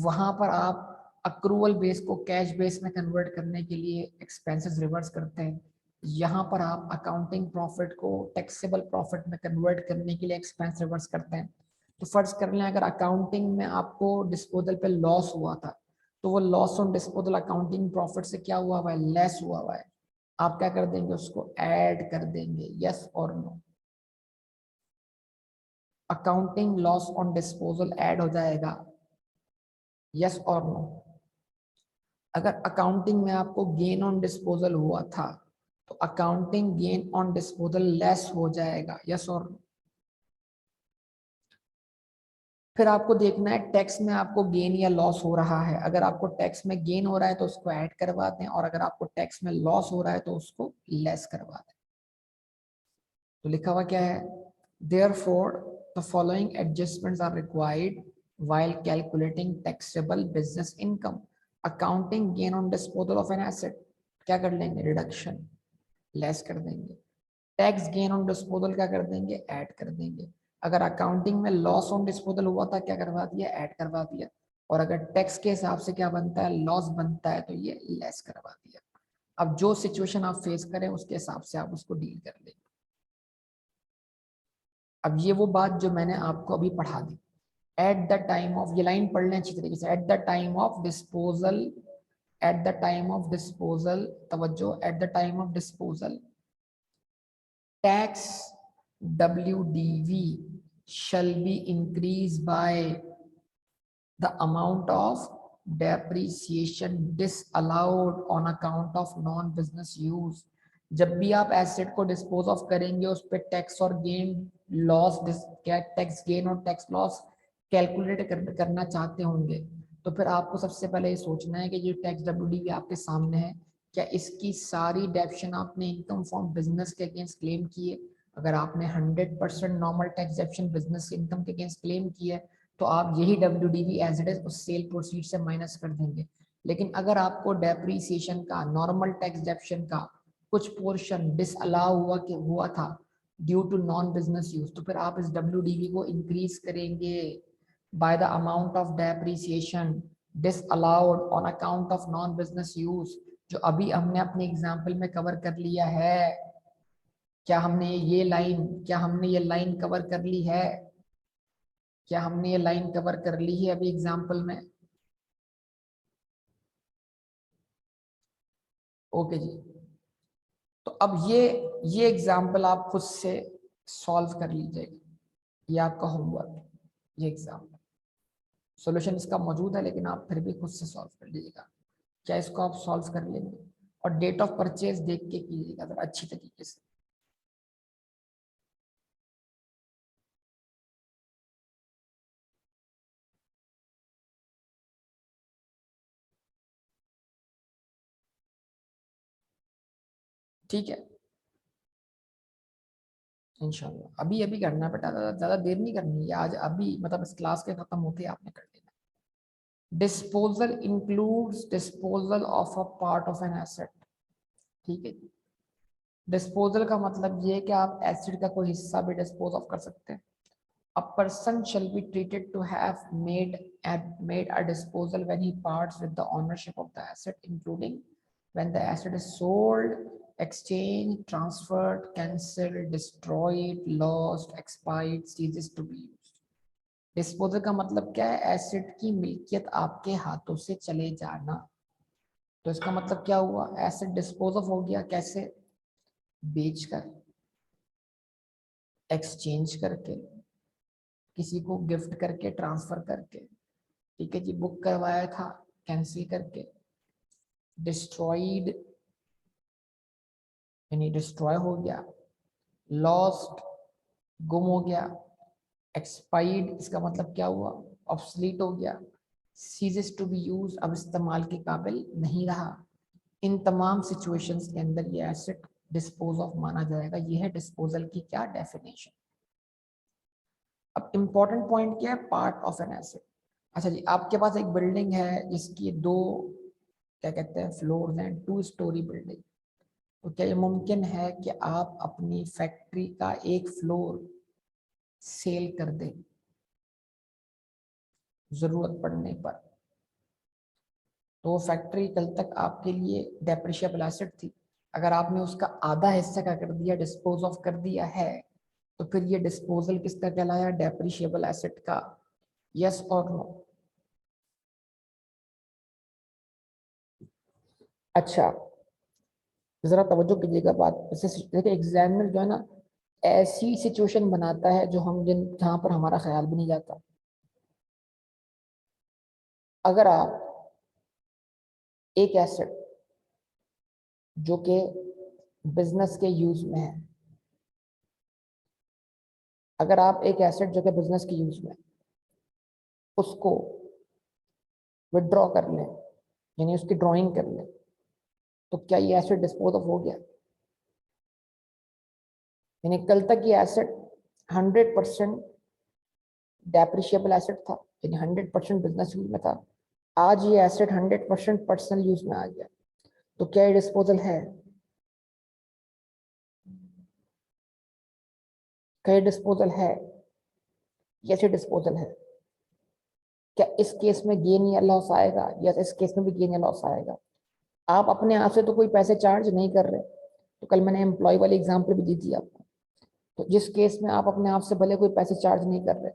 वहां पर आप अक्रूवल बेस को कैश बेस में कन्वर्ट करने के लिए एक्सपेंसेस रिवर्स करते हैं। यहाँ पर आप अकाउंटिंग प्रॉफिट को टैक्सेबल प्रॉफिट में कन्वर्ट करने के लिए एक्सपेंस रिवर्स करते हैं। तो फर्ज कर लें अगर अकाउंटिंग में आपको डिस्पोजल पे लॉस हुआ था, तो वो loss on disposal accounting profit से क्या हुआ हुआ है, लेस हुआ हुआ है। आप क्या कर देंगे, उसको ऐड कर देंगे, यस और no. Accounting loss on disposal add हो जाएगा, यस और नो। अगर अकाउंटिंग में आपको गेन ऑन डिस्पोजल हुआ था, तो accounting gain on disposal less हो जाएगा, यस और नो। फिर आपको देखना है टैक्स में आपको गेन या लॉस हो रहा है। अगर आपको टैक्स में गेन हो रहा है तो उसको ऐड करवा दें, और अगर आपको टैक्स में लॉस हो रहा है तो उसको लेस करवा दें। तो लिखा हुआ क्या है, therefore the following adjustments are required while calculating taxable business income। accounting gain on disposal of an asset क्या कर लेंगे, रिडक्शन, लेस कर देंगे। टैक्स गेन ऑन डिस्पोजल क्या कर देंगे, ऐड कर देंगे। अगर अकाउंटिंग में लॉस ऑन डिस्पोजल हुआ था, क्या करवा दिया, ऐड करवा दिया। और अगर टैक्स के हिसाब से क्या बनता है, लॉस बनता है, तो ये लेस करवा दिया। अब जो सिचुएशन आप फेस करें उसके हिसाब से आप उसको डील कर लेंगे। अब ये वो बात जो मैंने आपको अभी पढ़ा दी, एट द टाइम ऑफ, ये लाइन पढ़ लें अच्छी तरीके से, at the time of disposal, at the time of disposal, तवज्जो, at the time of disposal tax WDV shall be increased by the amount of depreciation disallowed on account of non business use। जब भी आप एसेट को डिस्पोज ऑफ करेंगे उस पर टैक्स और गेन लॉस, क्या टैक्स गेन और टैक्स लॉस कैलकुलेट करना चाहते होंगे, तो फिर आपको सबसे पहले ये सोचना है कि जो टैक्स WDV आपके सामने है, क्या इसकी सारी डेप्शन आपने इनकम फ्रॉम बिजनेस के अगेंस्ट क्लेम की है। अगर आपने 100% नॉर्मल टैक्स डेप्शन बिजनेस इनकम के अगेंस्ट क्लेम की है, तो आप यही WDV एज इट इज उस सेल प्रोसीड से माइनस कर देंगे। लेकिन अगर आपको डेप्रीसिएशन का, नॉर्मल टैक्स डेप्शन का कुछ पोर्शन डिसअलाउ हुआ था due to non business use, तो फिर आप इस WDV को इंक्रीज करेंगे by the amount of depreciation disallowed on account of non business use, जो अभी हमने अपने एग्जाम्पल में कवर कर लिया है। क्या हमने ये लाइन कवर कर ली है? क्या हमने ये लाइन कवर कर ली है अभी एग्जाम्पल में? ओके जी। तो अब ये एग्जाम्पल आप खुद से सॉल्व कर लीजिएगा, ये आपका होमवर्क। ये एग्जाम्पल सॉल्यूशन इसका मौजूद है, लेकिन आप फिर भी खुद से सॉल्व कर लीजिएगा। क्या इसको आप सॉल्व कर लेंगे? और डेट ऑफ परचेज देख के कीजिएगा जरा अच्छी तरीके से। ठीक है, इंशाल्लाह अभी अभी करना बेटा, ज्यादा देर नहीं करनी है आज, अभी मतलब इस क्लास के खत्म होते ही आपने कर देना। Disposal includes disposal of a part of an asset. ठीक है, डिस्पोजल का मतलब ये है कि आप एसिड का कोई हिस्सा भी डिस्पोज ऑफ कर सकते हैं। A person shall be treated to have made a disposal when he parts with the ownership of the asset, including when the asset is sold, exchanged, transferred, cancelled, destroyed, lost, expired, ceases to be used. Disposal का मतलब क्या है? एसेट की मिल्कियत आपके हाथों से चले जाना। तो इसका मतलब क्या हुआ? एसेट डिस्पोज ऑफ हो गया। कैसे? बेचकर, एक्सचेंज करके, किसी को गिफ्ट करके, ट्रांसफर करके, ठीक है जी, बुक करवाया था, कैंसिल करके, डिस्ट्रॉइड यानी डिस्ट्रॉय हो गया, लॉस्ट गुम हो गया, एक्सपायर्ड इसका मतलब क्या हुआ? ऑब्सलीट हो गया, सीजेस टू बी यूज अब इस्तेमाल के काबिल नहीं रहा। इन तमाम सिचुएशंस के अंदर ये एसेट डिस्पोज ऑफ माना जाएगा। ये है डिस्पोजल की क्या डेफिनेशन। अब इंपॉर्टेंट पॉइंट क्या है? Part of an asset. अच्छा जी, आपके पास एक बिल्डिंग है जिसकी दो, क्या कहते हैं, फ्लोर्स हैं, 2 स्टोरी बिल्डिंग। तो क्या ये मुमकिन है कि आप अपनी फैक्ट्री का एक फ्लोर सेल कर दें जरूरत पड़ने पर? तो वो फैक्ट्री कल तक आपके लिए डेप्रिशिएबल एसेट थी। अगर आपने उसका आधा हिस्सा क्या कर दिया? डिस्पोज ऑफ कर दिया है, तो फिर ये डिस्पोजल किसका कहलाया? डेप्रिशिएबल एसेट का। यस और नो? अच्छा, जरा तवज्जो कीजिएगा बात। देखिए एग्जामिनर जो है ना, ऐसी सिचुएशन बनाता है जो हम जिन जहां पर हमारा ख्याल भी नहीं जाता। अगर आप एक एसेट जो कि बिजनेस के यूज में है, अगर आप एक एसेट जो कि बिजनेस के यूज में है, उसको विड्रॉ कर लें, यानी उसकी ड्राइंग कर लें, तो क्या ये एसेट डिस्पोज ऑफ हो गया? यानी कल तक ये एसेट 100% डेप्रिशिएबल एसेट था, यानी 100% बिजनेस यूज में था। आज ये एसेट 100% पर्सनल यूज में आ गया, तो क्या ये डिस्पोजल है? क्या ये डिस्पोजल है? कैसे डिस्पोजल है? क्या इस केस में गेन या लॉस आएगा? या इस केस में भी गेन या लॉस आएगा? आप अपने आप से तो कोई पैसे चार्ज नहीं कर रहे। तो कल मैंने एम्प्लॉय वाली एग्जांपल भी दी थी आपको। तो जिस केस में आप अपने आप से भले कोई पैसे चार्ज नहीं कर रहे,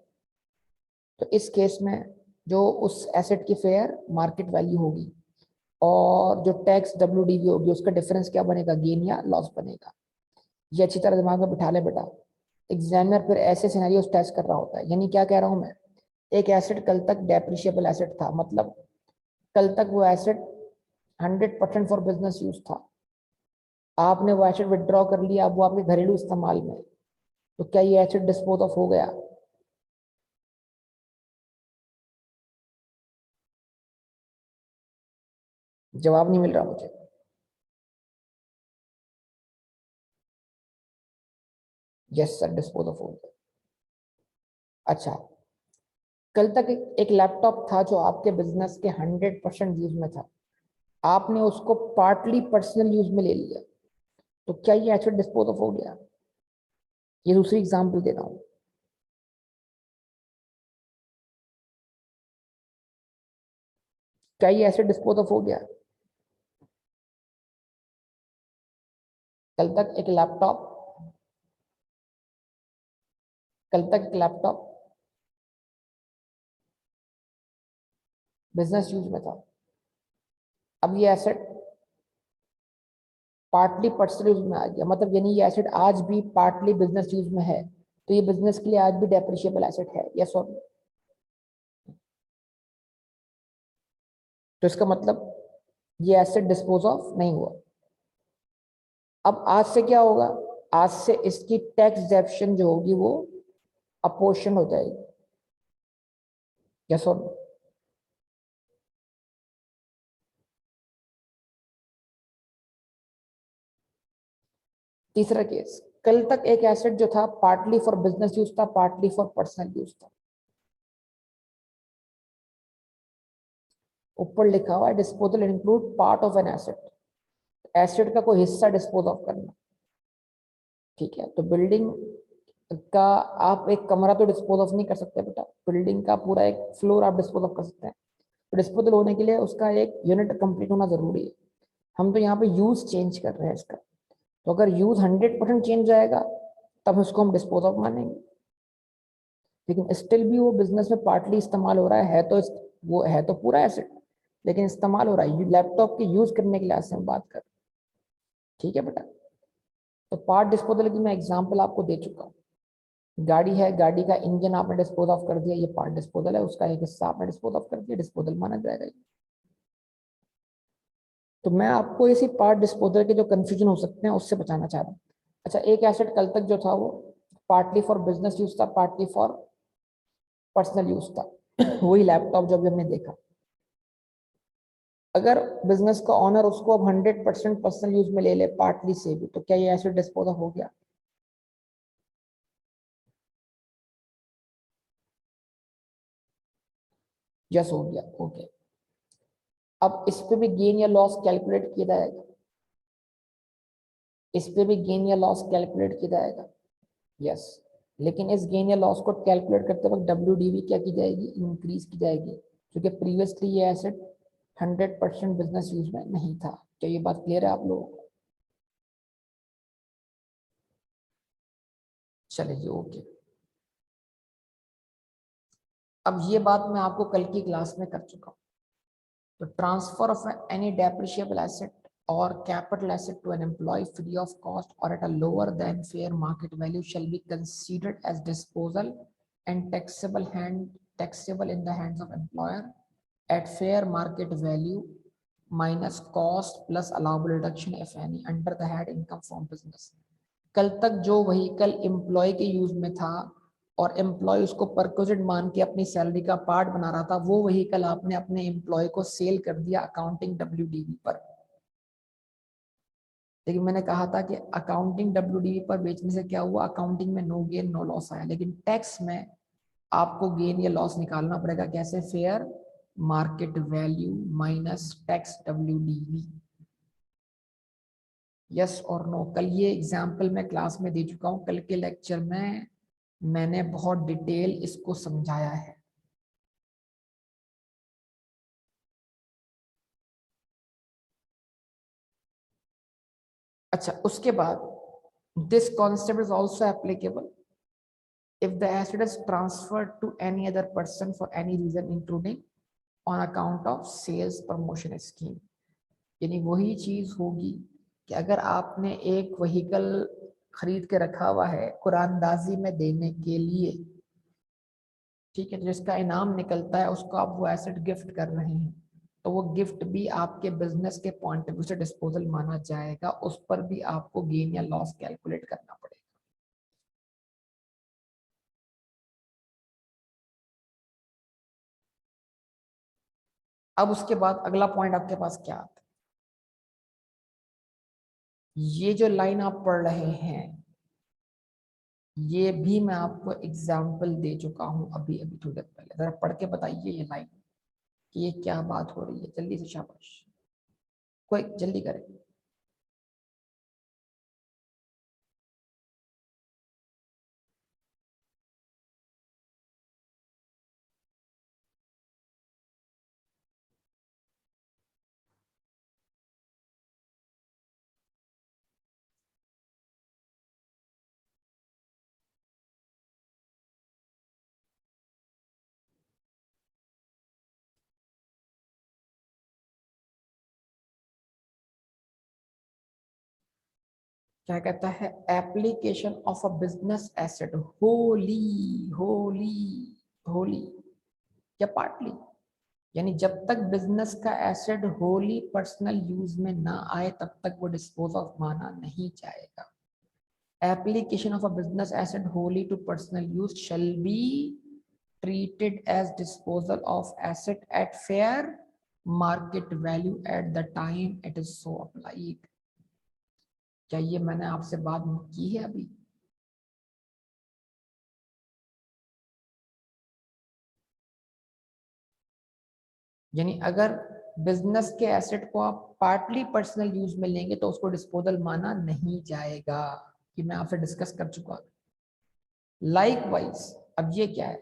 तो इस केस में जो उस एसेट की फेयर मार्केट वैल्यू होगी और जो टैक्स WDV होगी, उसका डिफरेंस क्या बनेगा? गेन या लॉस बनेगा। ये अच्छी तरह दिमाग में बिठा ले बेटा। एग्जामिनर फिर ऐसे सिनेरियोस टेस्ट कर रहा होता है। यानी क्या कह रहा हूं मैं? एक एसेट कल तक डेप्रिशिएबल एसेट था, मतलब कल तक वो एसेट 100% फॉर बिजनेस यूज था। आपने वो एसेट विड्रॉ कर लिया, अब वो आपके घरेलू इस्तेमाल में है। तो क्या ये एसेट डिस्पोज ऑफ हो गया? जवाब नहीं मिल रहा मुझे। यस सर, डिस्पोज ऑफ हो गया। अच्छा, कल तक एक लैपटॉप था जो आपके बिजनेस के 100% यूज में था। आपने उसको पार्टली पर्सनल यूज में ले लिया, तो क्या ये एसेट डिस्पोज ऑफ हो गया? ये दूसरी एग्जांपल दे रहा हूं। क्या ये एसेट डिस्पोज ऑफ हो गया? कल तक एक लैपटॉप बिजनेस यूज में था। अब ये एसेट पार्टली पर्सनल यूज में आ गया, मतलब यानी ये एसेट आज भी पार्टली बिजनेस यूज में है, तो ये बिजनेस के लिए आज भी डेप्रिशिएबल एसेट है, यस और नो? तो इसका मतलब ये एसेट डिस्पोज ऑफ नहीं हुआ। अब आज से क्या होगा? आज से इसकी टैक्स डेप्शन जो होगी वो अपोर्शन हो जाएगी, यस और नो? तीसरा केस, कल तक एक एसेट जो था पार्टली फॉर बिजनेस यूज था, पार्टली फॉर पर्सनल यूज था। ऊपर लिखा हुआ है disposal include part of an asset, asset का कोई हिस्सा डिस्पोज ऑफ करना। ठीक है, तो बिल्डिंग का आप एक कमरा तो डिस्पोज ऑफ नहीं कर सकते बेटा, बिल्डिंग का पूरा एक फ्लोर आप डिस्पोज ऑफ कर सकते हैं। तो डिस्पोजल होने के लिए उसका एक यूनिट कंप्लीट होना जरूरी है। हम तो यहाँ पे यूज चेंज कर रहे हैं इसका, तो अगर यूज 100% चेंज जाएगा तब उसको हम डिस्पोज ऑफ मानेंगे। लेकिन स्टिल भी वो बिजनेस में पार्टली इस्तेमाल हो रहा है तो वो है तो पूरा एसेट, लेकिन इस्तेमाल हो रहा है लैपटॉप के यूज करने के लिए हम बात कर रहे हैं। ठीक है बेटा, तो पार्ट डिस्पोजल की मैं एग्जांपल आपको दे चुका हूँ। गाड़ी है, गाड़ी का इंजन आपने डिस्पोज ऑफ कर दिया, ये पार्ट डिस्पोजल है, उसका एक हिस्सा आपने डिस्पोज ऑफ कर दिया, डिस्पोजल माना जाएगा। तो मैं आपको इसी पार्ट डिस्पोजल के जो कंफ्यूजन हो सकते हैं उससे बचाना चाह रहा हूँ। अच्छा, एक एसेट कल तक जो था वो पार्टली फॉर बिजनेस यूज था, पार्टली फॉर पर्सनल यूज था वही लैपटॉप जो भी हमने देखा। अगर बिजनेस का ऑनर उसको अब 100% पर्सनल यूज में ले ले पार्टली से भी, तो क्या ये एसेट डिस्पोज ऑफ हो गया? यस हो गया, ओके। अब इस पे भी गेन या लॉस कैलकुलेट किया जाएगा, इस पे भी गेन या लॉस कैलकुलेट किया जाएगा, यस। लेकिन इस गेन या लॉस को कैलकुलेट करते वक्त WDV क्या की जाएगी? इंक्रीज की जाएगी, क्योंकि प्रीवियसली ये एसेट 100% बिजनेस यूज में नहीं था। क्या ये बात क्लियर है आप लोगों को? चलिए ओके। अब ये बात मैं आपको कल की क्लास में कर चुका हूँ। तो transfer of any depreciable asset or capital asset to an employee free of cost or at a lower than fair market value shall be considered as disposal and taxable in the hands of employer at fair market value minus cost plus allowable deduction if any under the head income from business। कल तक जो व्हीकल एम्प्लॉय के यूज में था और एम्प्लॉय उसको परक्विजिट मान के अपनी सैलरी का पार्ट बना रहा था, वो व्हीकल आपने अपने एम्प्लॉय को सेल कर दिया अकाउंटिंग WDV पर। लेकिन मैंने कहा था कि अकाउंटिंग WDV पर बेचने से क्या हुआ? अकाउंटिंग में नो गेन नो लॉस आया, लेकिन टैक्स में आपको गेन या लॉस निकालना पड़ेगा। कैसे? Fair market value minus tax WDV। Yes और नो? कल ये एग्जाम्पल मैं क्लास में दे चुका हूँ, कल के लेक्चर में मैंने बहुत डिटेल इसको समझाया है। अच्छा, उसके बाद this concept is also applicable if the asset is transferred to any other person for any reason including on account of sales promotion scheme। यानी वही चीज होगी कि अगर आपने एक व्हीकल खरीद के रखा हुआ है कुरानदाजी में देने के लिए, ठीक है, तो जिसका इनाम निकलता है उसको आप वो एसेट गिफ्ट कर रहे हैं, तो वो गिफ्ट भी आपके बिजनेस के पॉइंट ऑफ व्यू से डिस्पोजल माना जाएगा, उस पर भी आपको गेन या लॉस कैलकुलेट करना पड़ेगा। अब उसके बाद अगला पॉइंट आपके पास क्या आता है? ये जो लाइन आप पढ़ रहे हैं, ये भी मैं आपको एग्जाम्पल दे चुका हूं अभी अभी थोड़ी देर पहले। जरा पढ़ के बताइए ये लाइन कि ये क्या बात हो रही है, जल्दी से, शाबाश, कोई जल्दी करे। क्या कहता है, application of a business asset Holi Holi Holi या पार्टली, यानी जब तक बिजनेस का एसेट होली पर्सनल यूज में ना आए तब तक वो डिस्पोज ऑफ माना नहीं जाएगा। Application of a business asset wholly to personal use shall be treated as disposal of asset at fair market value at the time it is so applied। क्या ये मैंने आपसे बात की है अभी? यानी अगर बिजनेस के एसेट को आप पार्टली पर्सनल यूज में लेंगे तो उसको डिस्पोजल माना नहीं जाएगा, कि मैं आपसे डिस्कस कर चुका। लाइकवाइज अब ये क्या है,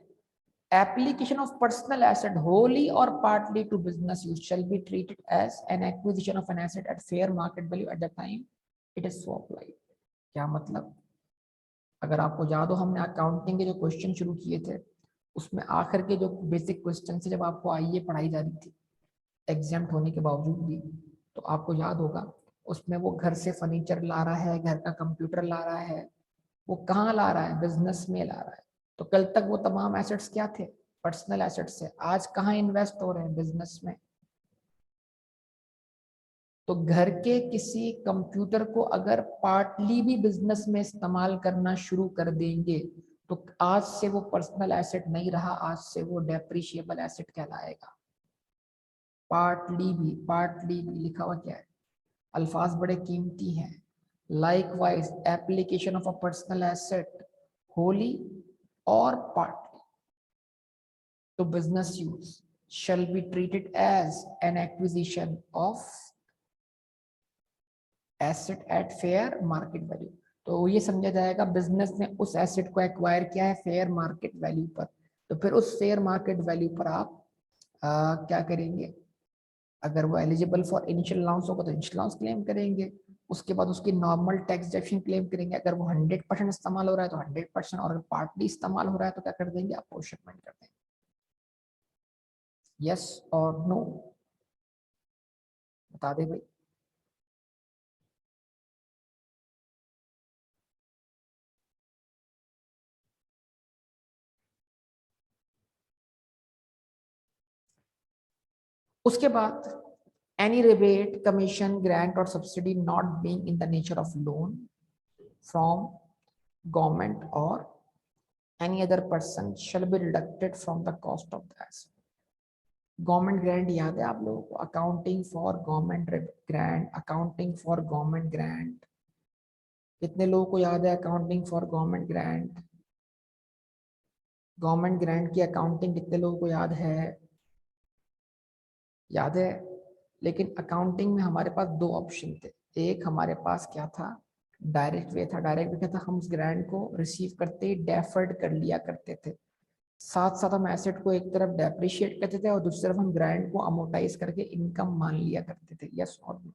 application of personal asset wholly or partly to business use shall be treated as an acquisition of an asset at fair market value at the time it is so applied। क्या मतलब, अगर आपको याद हो हमने अकाउंटिंग के जो क्वेश्चन शुरू किए थे उसमें आखिर के जो बेसिक क्वेश्चन थे, जब आपको आईए पढ़ाई जा रही थी एग्जाम्प्ट होने के बावजूद भी, तो आपको याद होगा उसमें वो घर से फर्नीचर ला रहा है, घर का कंप्यूटर ला रहा है, वो कहाँ ला रहा है, बिजनेस में ला रहा है। तो कल तक वो तमाम एसेट्स क्या थे, पर्सनल एसेट्स है, आज कहाँ इन्वेस्ट हो रहे हैं, बिजनेस में। तो घर के किसी कंप्यूटर को अगर पार्टली भी बिजनेस में इस्तेमाल करना शुरू कर देंगे तो आज से वो पर्सनल एसेट नहीं रहा, आज से वो डेप्रिशिएबल एसेट कहलाएगा। पार्टली भी लिखा हुआ क्या है, अल्फाज बड़े कीमती हैं। Likewise application of a personal asset Holi और partly to business use shall be treated as an acquisition of asset at fair market value। तो ये समझा जाएगा बिजनेस ने उस एसेट को एक्वायर किया है फेयर मार्केट वैल्यू पर, तो फिर उस फेयर मार्केट वैल्यू पर आप क्या करेंगे, अगर वो एलिजिबल फॉर इनिशियल अलाउंस होगा तो इनिशियल अलाउंस क्लेम करेंगे, उसके बाद उसकी नॉर्मल टैक्स डिडक्शन क्लेम करेंगे। अगर वो 100% इस्तेमाल हो रहा है तो 100%, और अगर पार्टली इस्तेमाल हो रहा है तो क्या कर देंगे, अपोर्शनमेंट कर देंगे। यस और नो बता दे भाई। उसके बाद एनी रिबेट कमीशन ग्रांट और subsidy not being in the nature of loan from government और any other person shall be deducted from the cost of the asset. Government grant याद है आप लोगों को, accounting for government grant, accounting for government grant, कितने लोगों को याद है accounting for government grant? Government grant की अकाउंटिंग कितने लोगों को याद है? याद है। लेकिन अकाउंटिंग में हमारे पास दो ऑप्शन थे, एक हमारे पास क्या था, डायरेक्ट वे था। डायरेक्ट वे क्या था, हम उस ग्रांट को रिसीव करते ही डेफर्ड कर लिया करते थे, साथ साथ हम एसेट को एक तरफ डेप्रिशिएट करते थे और दूसरी तरफ हम ग्रांट को अमोर्टाइज करके इनकम मान लिया करते थे। यस और नो?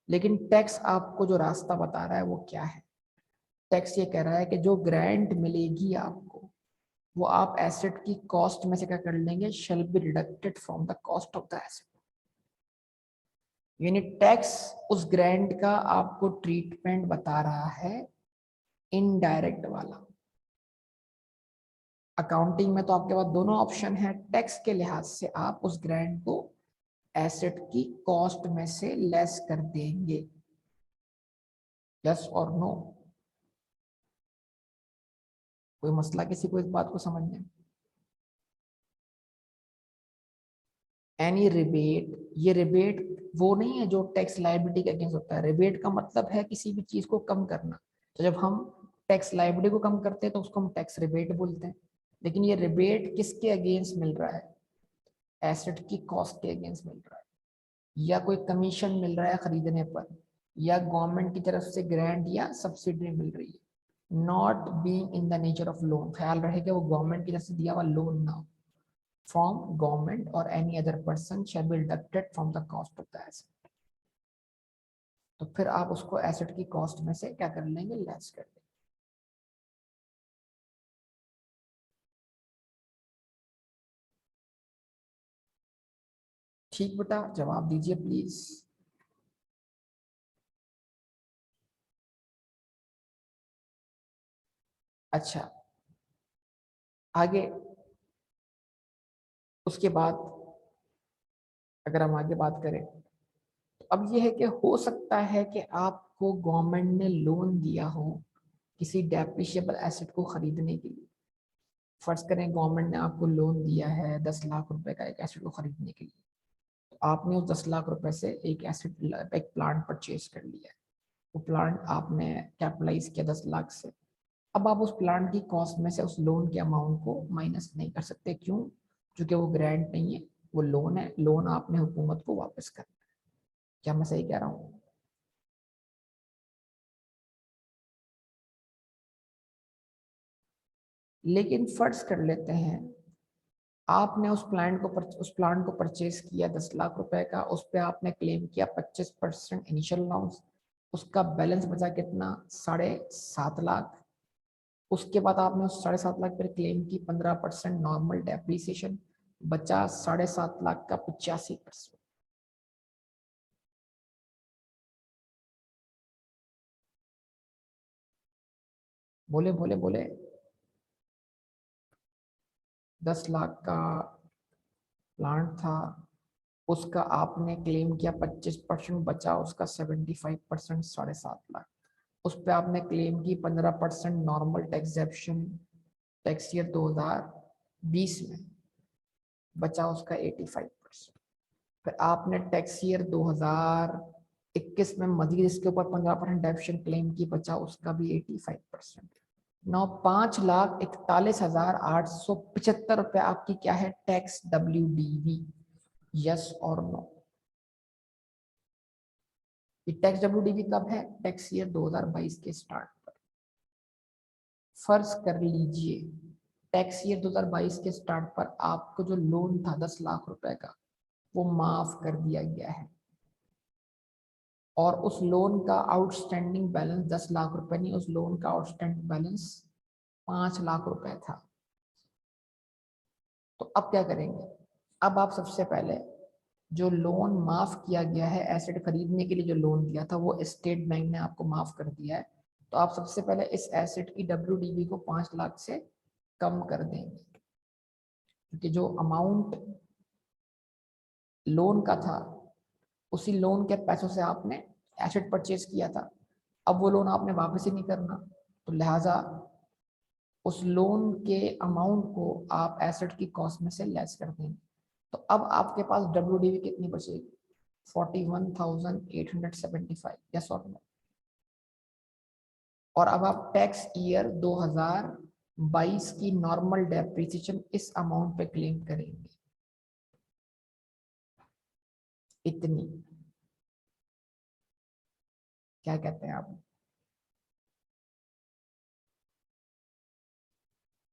लेकिन टैक्स आपको जो रास्ता बता रहा है वो क्या है, टैक्स ये कह रहा है कि जो ग्रांट मिलेगी आपको वो आप एसेट की कॉस्ट में से क्या कर लेंगे, शैल be deducted from the cost of the asset. यानी टैक्स उस ग्रांट का आपको ट्रीटमेंट बता रहा है इनडायरेक्ट वाला। अकाउंटिंग में तो आपके पास दोनों ऑप्शन है, टैक्स के लिहाज से आप उस ग्रांट को एसेट की कॉस्ट में से लेस कर देंगे। यस और नो? कोई मसला किसी को इस बात को समझने में? एनी रिबेट, ये रिबेट वो नहीं है जो टैक्स लायबिलिटी के अगेंस्ट होता है। रिबेट का मतलब है किसी भी चीज को कम करना, तो जब हम टैक्स लायबिलिटी को कम करते हैं तो उसको हम टैक्स रिबेट बोलते हैं। लेकिन ये रिबेट किसके अगेंस्ट मिल रहा है, एसेट की कॉस्ट के अगेंस्ट मिल रहा है, या कोई कमीशन मिल रहा है खरीदने पर, या गवर्नमेंट की तरफ से ग्रांट या सब्सिडी मिल रही है। Not being in the nature of loan, ख्याल रहे कि वो गवर्नमेंट की तरफ से दिया हुआ लोन ना हो। From government or any other person shall be deducted from the cost of the asset। तो फिर आप उसको एसेट की कॉस्ट में से क्या कर लेंगे, लेस कर लेंगे। ठीक बेटा, जवाब दीजिए प्लीज। अच्छा, आगे उसके बाद अगर हम आगे बात करें तो अब यह है कि हो सकता है कि आपको गवर्नमेंट ने लोन दिया हो किसी डेप्रिशिएबल एसेट को खरीदने के लिए। फर्ज करें गवर्नमेंट ने आपको लोन दिया है 10 लाख रुपए का एक एसेट को खरीदने के लिए, तो आपने उस 10 लाख रुपए से एक एसेट, एक प्लांट परचेज कर लिया है। वो प्लांट आपने कैपिटलाइज किया 10 लाख से। अब आप उस प्लांट की कॉस्ट में से उस लोन के अमाउंट को माइनस नहीं कर सकते। क्यों? क्योंकि वो ग्रांट नहीं है, वो लोन है। लोन आपने हुकूमत को वापस करना है। क्या मैं सही कह रहा हूँ? लेकिन फर्ज कर लेते हैं आपने उस प्लांट को परचेज किया 10 लाख रुपए का, उस पर आपने क्लेम किया 25% इनिशियल अलाउंस, उसका बैलेंस बचा कितना? 7.5 लाख। उसके बाद आपने उस 7.5 लाख पर क्लेम की 15% नॉर्मल डेप्रिसिएशन, बचा 7.5 लाख का 85%। बोले बोले बोले। 10 लाख का प्लांट था, उसका आपने क्लेम किया 25%, बचा उसका 75%, 7.5 लाख। उस पर आपने क्लेम की 15% नॉर्मल टैक्सेशन टैक्स ईयर 2020 में, बचा उसका 85%। फिर आपने टैक्स ईयर 2021 में मजीद इसके ऊपर 15% डेप्शन क्लेम की, बचा उसका भी 85%। 5,41,875 आपकी क्या है? Tax WDV। यस और नो? ये टैक्स WDV कब है? टैक्स ईयर 2022 के स्टार्ट पर। फर्ज कर लीजिए टैक्स ईयर 2022 के स्टार्ट पर आपको जो लोन था 10 लाख रुपए का, वो माफ कर दिया गया है, और उस लोन का आउटस्टैंडिंग बैलेंस 10 लाख रुपए नहीं, उस लोन का आउटस्टैंडिंग बैलेंस 5 लाख रुपए था। तो अब क्या करेंगे? अब आप सबसे पहले जो लोन माफ किया गया है, एसेट खरीदने के लिए जो लोन दिया था, वो स्टेट बैंक ने आपको माफ कर दिया है। तो आप सबसे पहले इस एसेट की WDV को 5 लाख से कम कर देंगे, क्योंकि जो अमाउंट लोन का था उसी लोन के पैसों से आपने एसेट परचेज किया था। अब वो लोन आपने वापस ही नहीं करना, तो लिहाजा उस लोन के अमाउंट को आप एसेट की कॉस्ट में से लेस कर देंगे। तो अब आपके पास WDV कितनी बचेगी? 41,875। यस और नो? और अब आप टैक्स ईयर 2022 की नॉर्मल डेप्रिसिएशन इस अमाउंट पे क्लेम करेंगे, इतनी। क्या कहते हैं आप?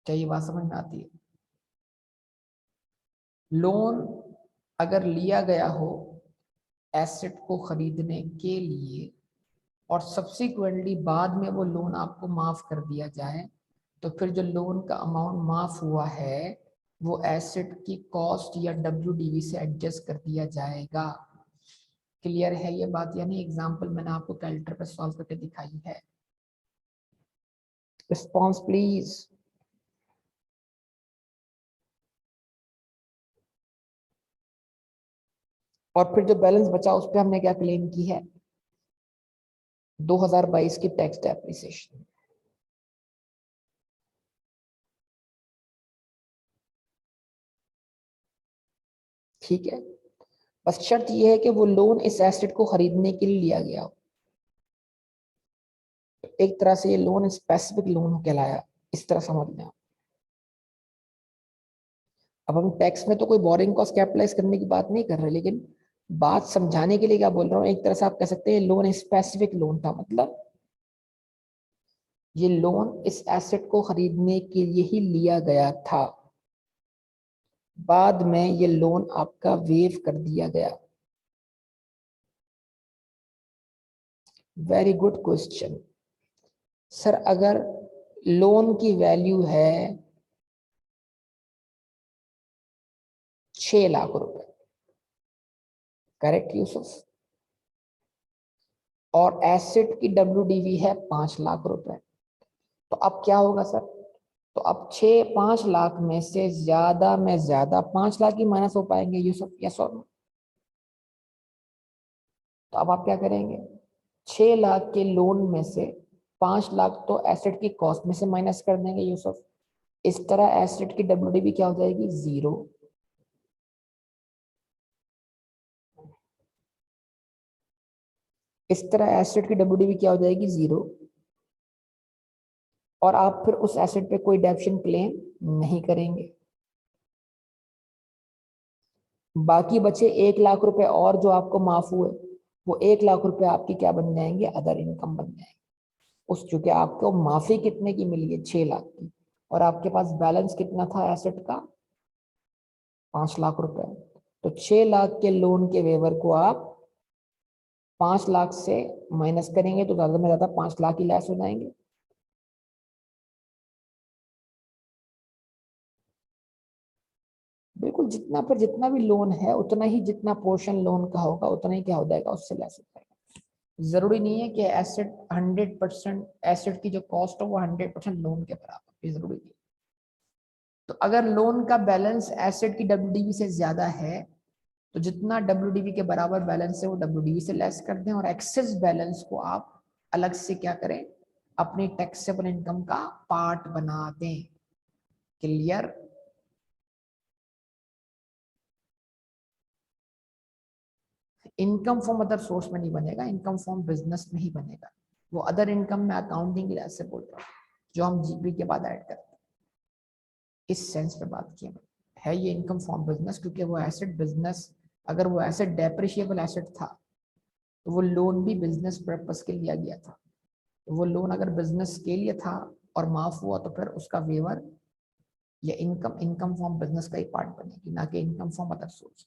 क्या ये बात समझ में आती है? लोन अगर लिया गया हो एसेट को खरीदने के लिए और सब्सिक्वेंटली बाद में वो लोन आपको माफ कर दिया जाए, तो फिर जो लोन का अमाउंट माफ हुआ है वो एसेट की कॉस्ट या WDV से एडजस्ट कर दिया जाएगा। क्लियर है ये बात या नहीं? एग्जांपल मैंने आपको कैलकुलेटर पे सॉल्व करके दिखाई है। Response please. और फिर जो बैलेंस बचा उस पर हमने क्या क्लेम की है? 2022 की टैक्स डेप्रिसिएशन। ठीक है, बस शर्त यह है कि वो लोन इस एसेट को खरीदने के लिए लिया गया हो। एक तरह से ये लोन स्पेसिफिक लोन कहलाया, इस तरह समझ लें आप। अब हम टैक्स में तो कोई बोरिंग कॉस्ट कैपिटलाइज करने की बात नहीं कर रहे, लेकिन बात समझाने के लिए क्या बोल रहा हूँ, एक तरह से आप कह सकते हैं लोन स्पेसिफिक लोन था। मतलब ये लोन इस एसेट को खरीदने के लिए ही लिया गया था, बाद में ये लोन आपका वेव कर दिया गया। Very good question sir. अगर लोन की वैल्यू है 6 लाख रुपए, करेक्ट यूसुफ। और एसेट की WDV है 5 लाख रुपए। तो अब क्या होगा सर, तो अब 5 लाख में से ज्यादा में ज्यादा 5 लाख ही माइनस हो पाएंगे यूसुफ, यस और नो। तो अब आप क्या करेंगे, 6 लाख के लोन में से 5 लाख तो एसेट की कॉस्ट में से माइनस कर देंगे यूसुफ। इस तरह एसेट की WDV क्या हो जाएगी, 0। इस तरह एसेट की WDV क्या हो जाएगी, 0। और आप फिर उस एसेट पे कोई डेप्शन क्लेम नहीं करेंगे। बाकी बचे 1 लाख रुपए और जो आपको माफ हुए, वो 1 लाख रुपए आपकी क्या बन जाएंगे, अदर इनकम बन जाएंगे। उस चूंकि आपको माफी कितने की मिली है, 6 लाख की, और आपके पास बैलेंस कितना था एसेट का, 5 लाख रुपए। तो 6 लाख के लोन के वेवर को आप 5 लाख से माइनस करेंगे तो ज्यादा में ज्यादा 5 लाख ही लेस हो जाएंगे। बिल्कुल, जितना पर जितना भी लोन है उतना ही, जितना पोर्शन लोन का होगा उतना ही क्या हो जाएगा, उससे लेस हो जाएगा। जरूरी नहीं है कि एसेट 100%, एसेट की जो कॉस्ट हो वो 100% लोन के बराबर, ये जरूरी नहीं। तो अगर लोन का बैलेंस एसेट की WDV से ज्यादा है, तो जितना WDV के बराबर बैलेंस है वो WDV से लेस कर दें, और एक्सेस बैलेंस को आप अलग से क्या करें, अपनी टैक्सेबल इनकम का पार्ट बना दें। Clear. Income from other source में नहीं बनेगा, इनकम फ्रॉम बिजनेस में ही बनेगा। वो अदर इनकम में अकाउंटिंग की से बोल रहा हूँ, जो हम जीपी के बाद ऐड करते हैं, इस सेंस में बात की है। ये इनकम फ्रॉम बिजनेस, क्योंकि वो एसेट बिजनेस, अगर वो एसेट डेप्रिशिएबल एसेट था तो वो लोन भी बिजनेस पर्पस के लिया गया था। तो वो लोन अगर बिजनेस के लिए था और माफ हुआ तो फिर उसका वेवर या इनकम, इनकम फ्रॉम बिजनेस का ही पार्ट बनेगी, ना कि income from other source.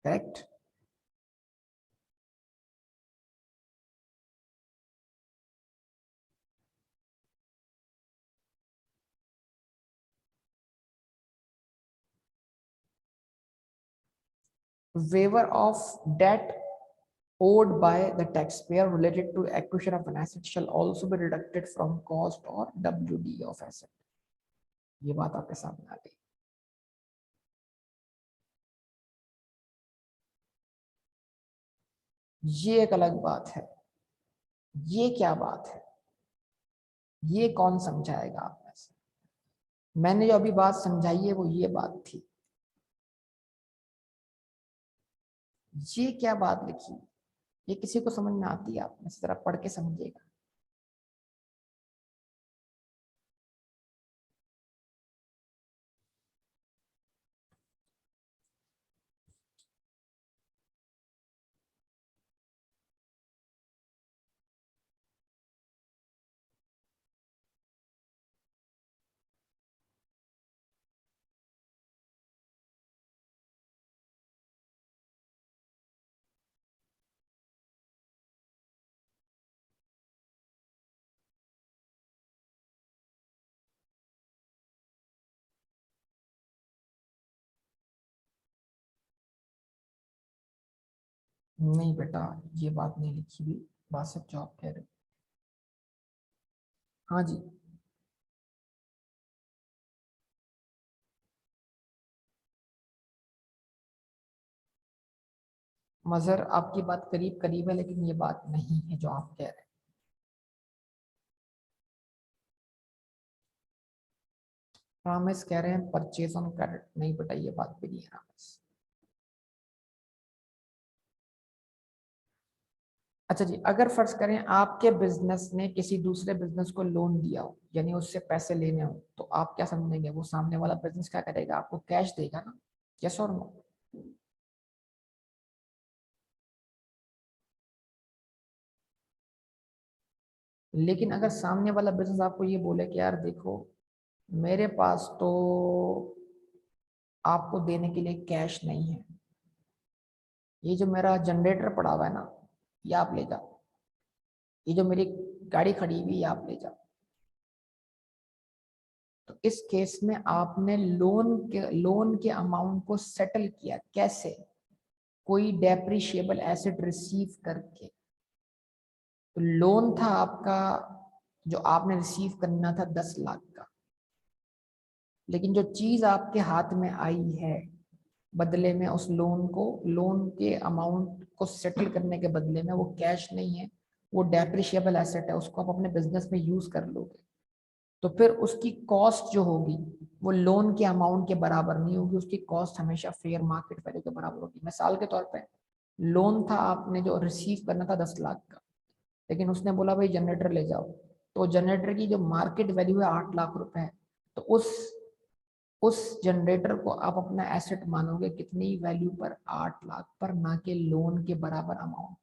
Correct. waiver of debt owed by the taxpayer related to acquisition of an asset shall also be deducted from cost or WD of asset। ये बात आपके सामने आ गई। ये एक अलग बात है। ये क्या बात है, ये कौन समझाएगा आप में से। मैंने जो अभी बात समझाई है वो ये बात थी। ये क्या बात लिखी, ये किसी को समझ में आती है आप में से, जरा पढ़ के समझिएगा। नहीं बेटा, ये बात नहीं लिखी हुई, बात सच जो आप कह रहे हो। हाँ जी। मजहर आपकी बात करीब करीब है, लेकिन ये बात नहीं है जो आप कह रहे हैं। रामेश कह रहे हैं परचेज ऑन क्रेडिट, नहीं बेटा ये बात भी नहीं है रामेश। अच्छा जी, अगर फर्ज करें आपके बिजनेस ने किसी दूसरे बिजनेस को लोन दिया हो, यानी उससे पैसे लेने हो, तो आप क्या समझेंगे, वो सामने वाला बिजनेस क्या करेगा, आपको कैश देगा ना, यस और नो। लेकिन अगर सामने वाला बिजनेस आपको ये बोले कि यार देखो, मेरे पास तो आपको देने के लिए कैश नहीं है, ये जो मेरा जनरेटर पड़ा हुआ है ना, ये आप ले जाओ, ये जो मेरी गाड़ी खड़ी हुई है ये आप ले जाओ। तो इस केस में आपने लोन के अमाउंट को सेटल किया कैसे, कोई डेप्रिशिएबल एसेट रिसीव करके, तो लोन था आपका जो आपने रिसीव करना था 10 लाख का, लेकिन जो चीज आपके हाथ में आई है बदले में उस लोन को, लोन के अमाउंट को सेटल करने के बदले में, वो कैश नहीं है, वो डेप्रिशिएबल एसेट है, उसको आप अपने बिजनेस में यूज कर लोगे, तो फिर उसकी कॉस्ट जो होगी वो लोन के अमाउंट के बराबर नहीं होगी, उसकी कॉस्ट हमेशा फेयर मार्केट वैल्यू के बराबर होगी। मिसाल के तौर पे लोन था आपने जो रिसीव करना था 10 लाख का, लेकिन उसने बोला भाई जनरेटर ले जाओ, तो जनरेटर की जो मार्केट वैल्यू है 8 लाख रुपए है, तो उस जनरेटर को आप अपना एसेट मानोगे कितनी वैल्यू पर, 8 लाख पर, ना कि लोन के बराबर अमाउंट।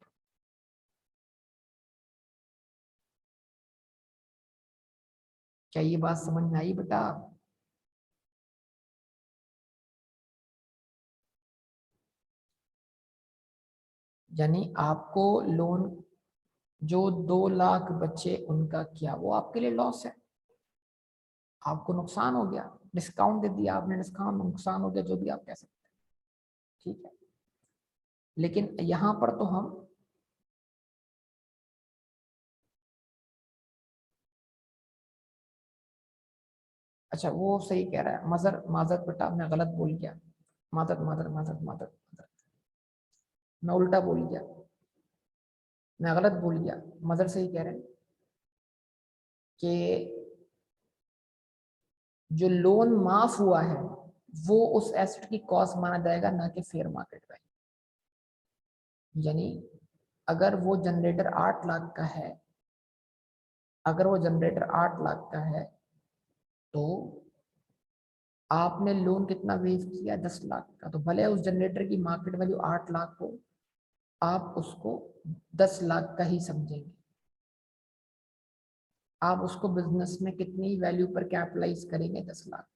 क्या ये बात समझ में आई बेटा? यानी आपको लोन जो 2 लाख बचे उनका क्या, वो आपके लिए लॉस है, आपको नुकसान हो गया, डिस्काउंट दे दिया आपने, डिस्काउंट नुकसान हो गया, जो भी आप कह सकते हैं, ठीक है। लेकिन यहां पर तो हम, अच्छा वो सही कह रहा है, मजर माजर बेटा मैं गलत बोल गया, मादर मादर मादर मादर मादर, मैं उल्टा बोल गया, मैं गलत बोल गया। मदर सही कह रहे हैं कि जो लोन माफ हुआ है वो उस एसेट की कॉस्ट माना जाएगा, ना कि फेयर मार्केट वैल्यू। यानी अगर वो जनरेटर 8 लाख का है, अगर वो जनरेटर 8 लाख का है, तो आपने लोन कितना वेव किया, 10 लाख का, तो भले उस जनरेटर की मार्केट वैल्यू 8 लाख हो, आप उसको 10 लाख का ही समझेंगे। आप उसको बिजनेस में कितनी वैल्यू पर कैपिटलाइज करेंगे, 10 लाख,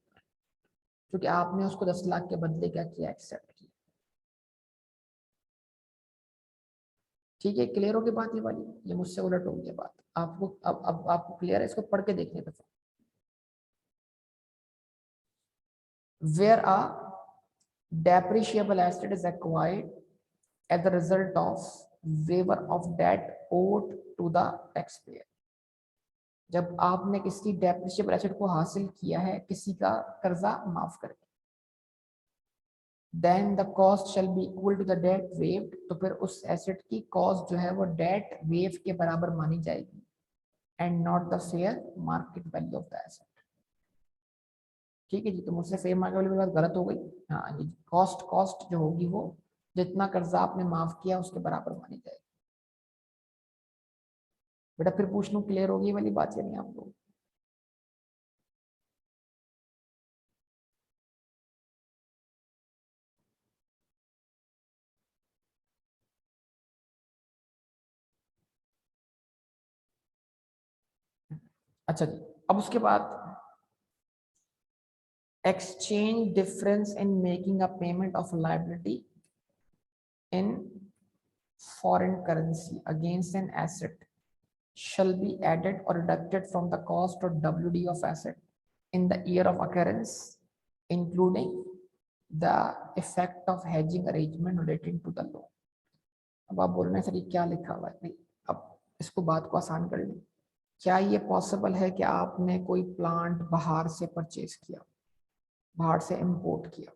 क्योंकि आपने उसको 10 लाख के बदले क्या किया, एक्सेप्ट किया। ठीक है, क्लियर होगी बात ये वाली? ये मुझसे उलट हो गई बात आपको, अब आपको क्लियर है? इसको पढ़ के देखने दो। Where a depreciable asset is acquired as a result of waiver of debt owed to the taxpayer। जब आपने किसी डेप्रिशिएबल एसेट को हासिल किया है, किसी का कर्जा माफ करके, then the cost shall be equal to the debt waived, तो फिर उस एसेट की कॉस्ट जो है वो डेट वेव के बराबर मानी जाएगी, and not the fair market value of the asset. ठीक है जी, तो मुझसे फेयर मार्केट वैल्यू की बात गलत हो गई। हाँ, ये कॉस्ट कॉस्ट जो होगी वो जितना कर्जा आपने माफ किया उसके बराबर मानी जाएगी। बेटा फिर पूछ लूं, क्लियर होगी वाली बात या नहीं आपको? अच्छा जी, अब उसके बाद exchange difference in making a payment of liability in foreign currency against an asset shall be added or deducted from the cost or WD of asset in the year of occurrence, including the effect of hedging arrangement relating to the loan। अब आप बोल रहे हैं सर ये क्या लिखा हुआ है भाई, अब इसको बात को आसान कर लें। क्या ये पॉसिबल है कि आपने कोई प्लांट बाहर से परचेज किया, बाहर से इंपोर्ट किया,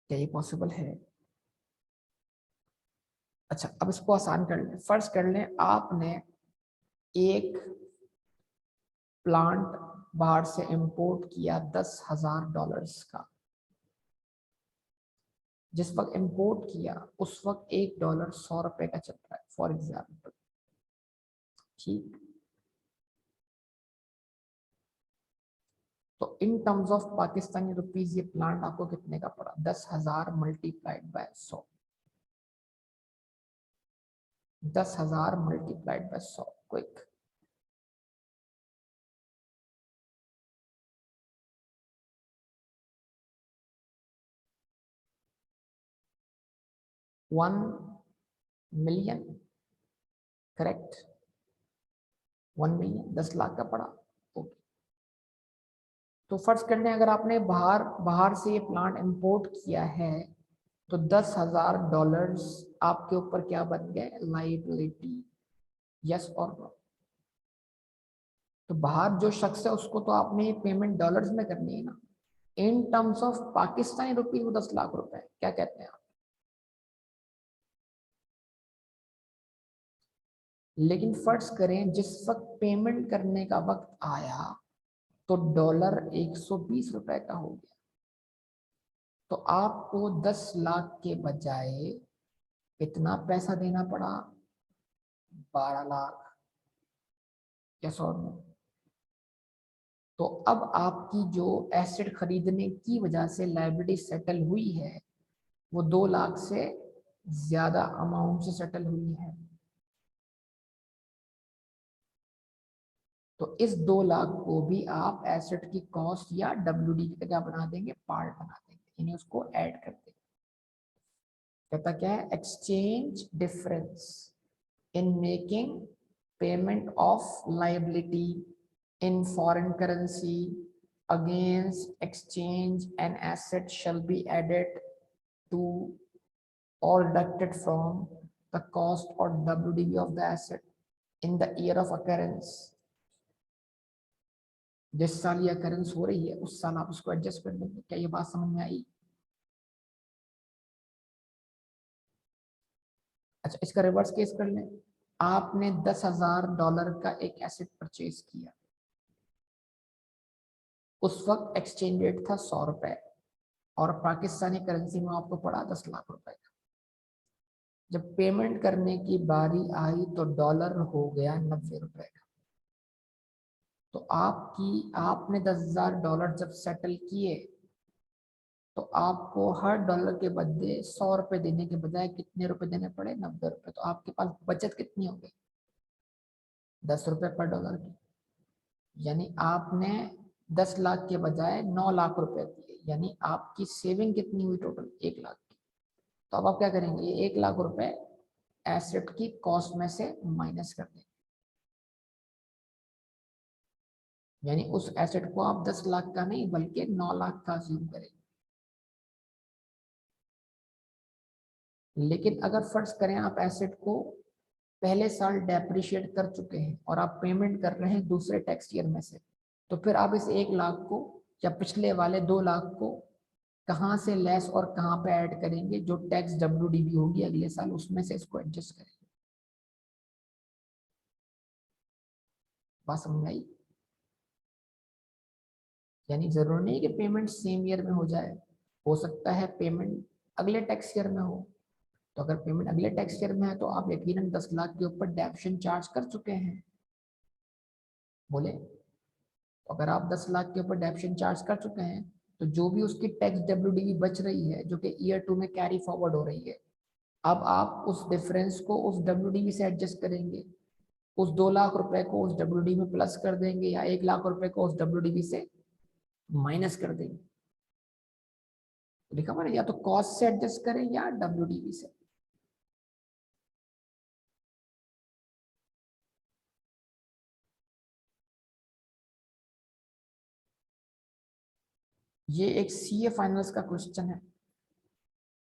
क्या ये पॉसिबल है? अच्छा अब इसको आसान कर लें, फर्ज कर लें आपने एक प्लांट बाहर से इंपोर्ट किया $10,000 का। जिस वक्त इंपोर्ट किया उस वक्त $1 100 का चल रहा है फॉर एग्जाम्पल, ठीक। तो in terms of Pakistani rupees ये प्लांट आपको कितने का पड़ा, 10,000 multiplied by 100, 10,000 multiplied by 100, quick. 1 million correct, 1 million 10 lakh का पड़ा। ओके, तो फर्ज करने अगर आपने बाहर बाहर से ये प्लांट इंपोर्ट किया है तो $10,000 आपके ऊपर क्या बन गए, लाइबिलिटी, यस और नो। तो बाहर जो शख्स है उसको तो आपने पेमेंट डॉलर्स में करनी है ना, in terms of Pakistani rupees वो 10 लाख रुपए, क्या कहते हैं आप। लेकिन फर्ज करें जिस वक्त पेमेंट करने का वक्त आया तो डॉलर 120 रुपए का हो गया, तो आपको 10 लाख के बजाय कितना पैसा देना पड़ा, 12 लाख, यस और नो। तो अब आपकी जो एसेट खरीदने की वजह से लायबिलिटी सेटल हुई है वो 2 लाख से ज्यादा अमाउंट से सेटल हुई है। तो इस 2 लाख को भी आप एसेट की कॉस्ट या डब्ल्यूडी की क्या बना देंगे, पार्ट बना देंगे, यानी उसको ऐड कर देंगे। कहता क्या है, exchange difference in making payment of liability in foreign currency against exchange an asset shall be added to or deducted from the cost or WDV of the asset in the year of occurrence। जिस साल ये अकरेंस हो रही है उस साल आप उसको एडजस्ट कर देंगे। क्या ये बात समझ में आई। अच्छा, इसका रिवर्स केस कर लें। आपने $10,000 का एक एसेट परचेज किया, उस वक्त एक्सचेंज रेट था 100 रुपए और पाकिस्तानी करेंसी में आपको पड़ा 10 लाख रुपए का। जब पेमेंट करने की बारी आई तो डॉलर हो गया 90 रुपए का। तो आपने $10,000 जब सेटल किए तो आपको हर डॉलर के बदले 100 रुपए देने के बजाय कितने रुपए देने पड़े, 90 रुपए। तो आपके पास बचत कितनी हो गई, 10 रुपए पर डॉलर की। यानी आपने 10 लाख के बजाय 9 लाख रुपए दिए, यानी आपकी सेविंग कितनी हुई टोटल, 1 लाख की। तो अब आप क्या करेंगे, ये 1 लाख रुपए एसेट की कॉस्ट में से माइनस कर देंगे, यानी उस एसेट को आप 10 लाख का नहीं बल्कि 9 लाख का अज्यूम करेंगे। लेकिन अगर फर्ज करें आप एसेट को पहले साल डेप्रिशिएट कर चुके हैं और आप पेमेंट कर रहे हैं दूसरे टैक्स ईयर में से, तो फिर आप इस 1 लाख को या पिछले वाले 2 लाख को कहां से लेस और कहां पे ऐड करेंगे, जो टैक्स डब्ल्यूडीबी होगी अगले साल उसमें से इसको एडजस्ट करेंगे। बात समझ आई। यानी जरूरी नहीं कि पेमेंट सेम ईयर में हो जाए, हो सकता है पेमेंट अगले टैक्स ईयर में हो। तो अगर पेमेंट अगले टैक्स ईयर में है तो आप यकीनन 10 लाख के ऊपर डेप्शन चार्ज कर चुके हैं, बोले। तो अगर आप 10 लाख के ऊपर डेप्शन चार्ज कर चुके हैं तो जो भी उसकी टैक्स डब्ल्यूडीबी बच रही है जो कि ईयर 2 में कैरी फॉरवर्ड हो रही है, अब आप उस डिफरेंस को उस डब्ल्यूडीबी से एडजस्ट करेंगे, उस 2 लाख रुपए को उस डब्ल्यूडीबी में प्लस कर देंगे या 1 लाख रुपए को उस डब्ल्यूडीबी से माइनस कर देंगे। लिखा हुआ ना, या तो कॉस्ट से एडजस्ट करें या डब्ल्यूडीबी से। ये एक सीए फाइनल्स का क्वेश्चन है।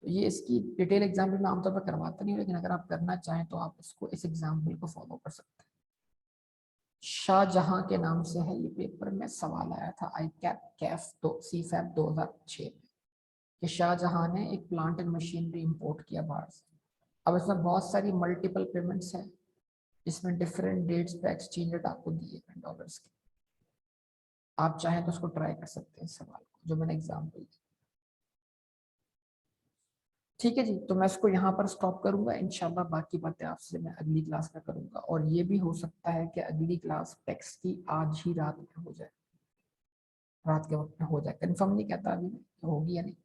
ये इसकी डिटेल एग्जाम्पल में आमतौर पर करवाता नहीं, लेकिन अगर आप करना चाहें तो आप इसको इस एग्जाम्पल को फॉलो कर सकते हैं। शाहजहां के नाम से है, ये पेपर में सवाल आया था आई कैप कैफ तो सी फैप 2006 में, कि शाहजहां ने एक प्लांट एंड मशीनरी इंपोर्ट किया बाहर से। अब इसमें बहुत सारी मल्टीपल पेमेंट्स हैं, इसमें डिफरेंट डेट्स पे एक्सचेंज रेट आपको दिए हैं डॉलर्स के। आप चाहें तो उसको ट्राई कर सकते हैं, इस सवाल को जो मैंने एग्जाम्पल दी। ठीक है जी, तो मैं इसको यहाँ पर स्टॉप करूंगा। इंशाल्लाह बाकी बातें आपसे मैं अगली क्लास में करूंगा, और ये भी हो सकता है कि अगली क्लास टेक्स्ट की आज ही रात में हो जाए, रात के वक्त में हो जाए। कंफर्म नहीं कहता अभी मैं होगी या नहीं,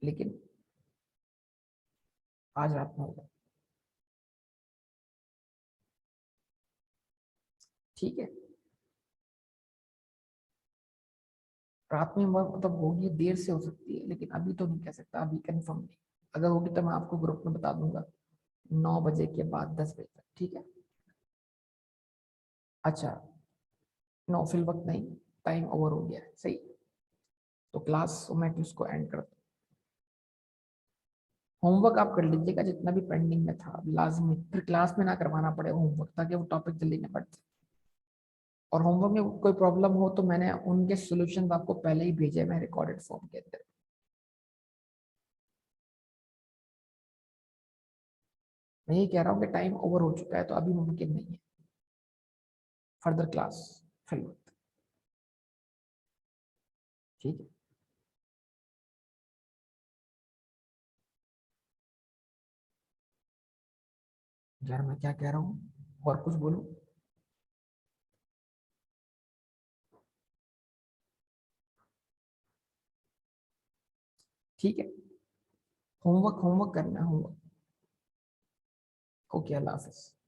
लेकिन आज रात में हो जाए। ठीक है, रात में मतलब होगी, देर से हो सकती है, लेकिन अभी तो नहीं कह सकता, अभी कंफर्म नहीं। अगर होगी तो मैं आपको ग्रुप में बता दूंगा, 9 बजे के बाद 10 बजे तक, ठीक है। अच्छा, नो फिल वक्त नहीं, टाइम ओवर हो गया है, सही। तो क्लास मैं उसको एंड कर दूँ। होमवर्क आप कर लीजिएगा जितना भी पेंडिंग में था, लाजमी, फिर क्लास में ना करवाना पड़े होमवर्क, ताकि वो टॉपिक जल्दी निपट जाए। और होमवर्क में कोई प्रॉब्लम हो तो मैंने उनके सॉल्यूशन आपको पहले ही भेजे मैं रिकॉर्डेड फॉर्म के अंदर। मैं ये कह रहा हूँ कि टाइम ओवर हो चुका है तो अभी मुमकिन नहीं है फर्दर क्लास फिल वक्त, ठीक है। यार मैं क्या कह रहा हूँ, और कुछ बोलूं? ठीक है, होमवर्क होमवर्क करना है, होमवर्क। ओके, अल्लाह हाफिज।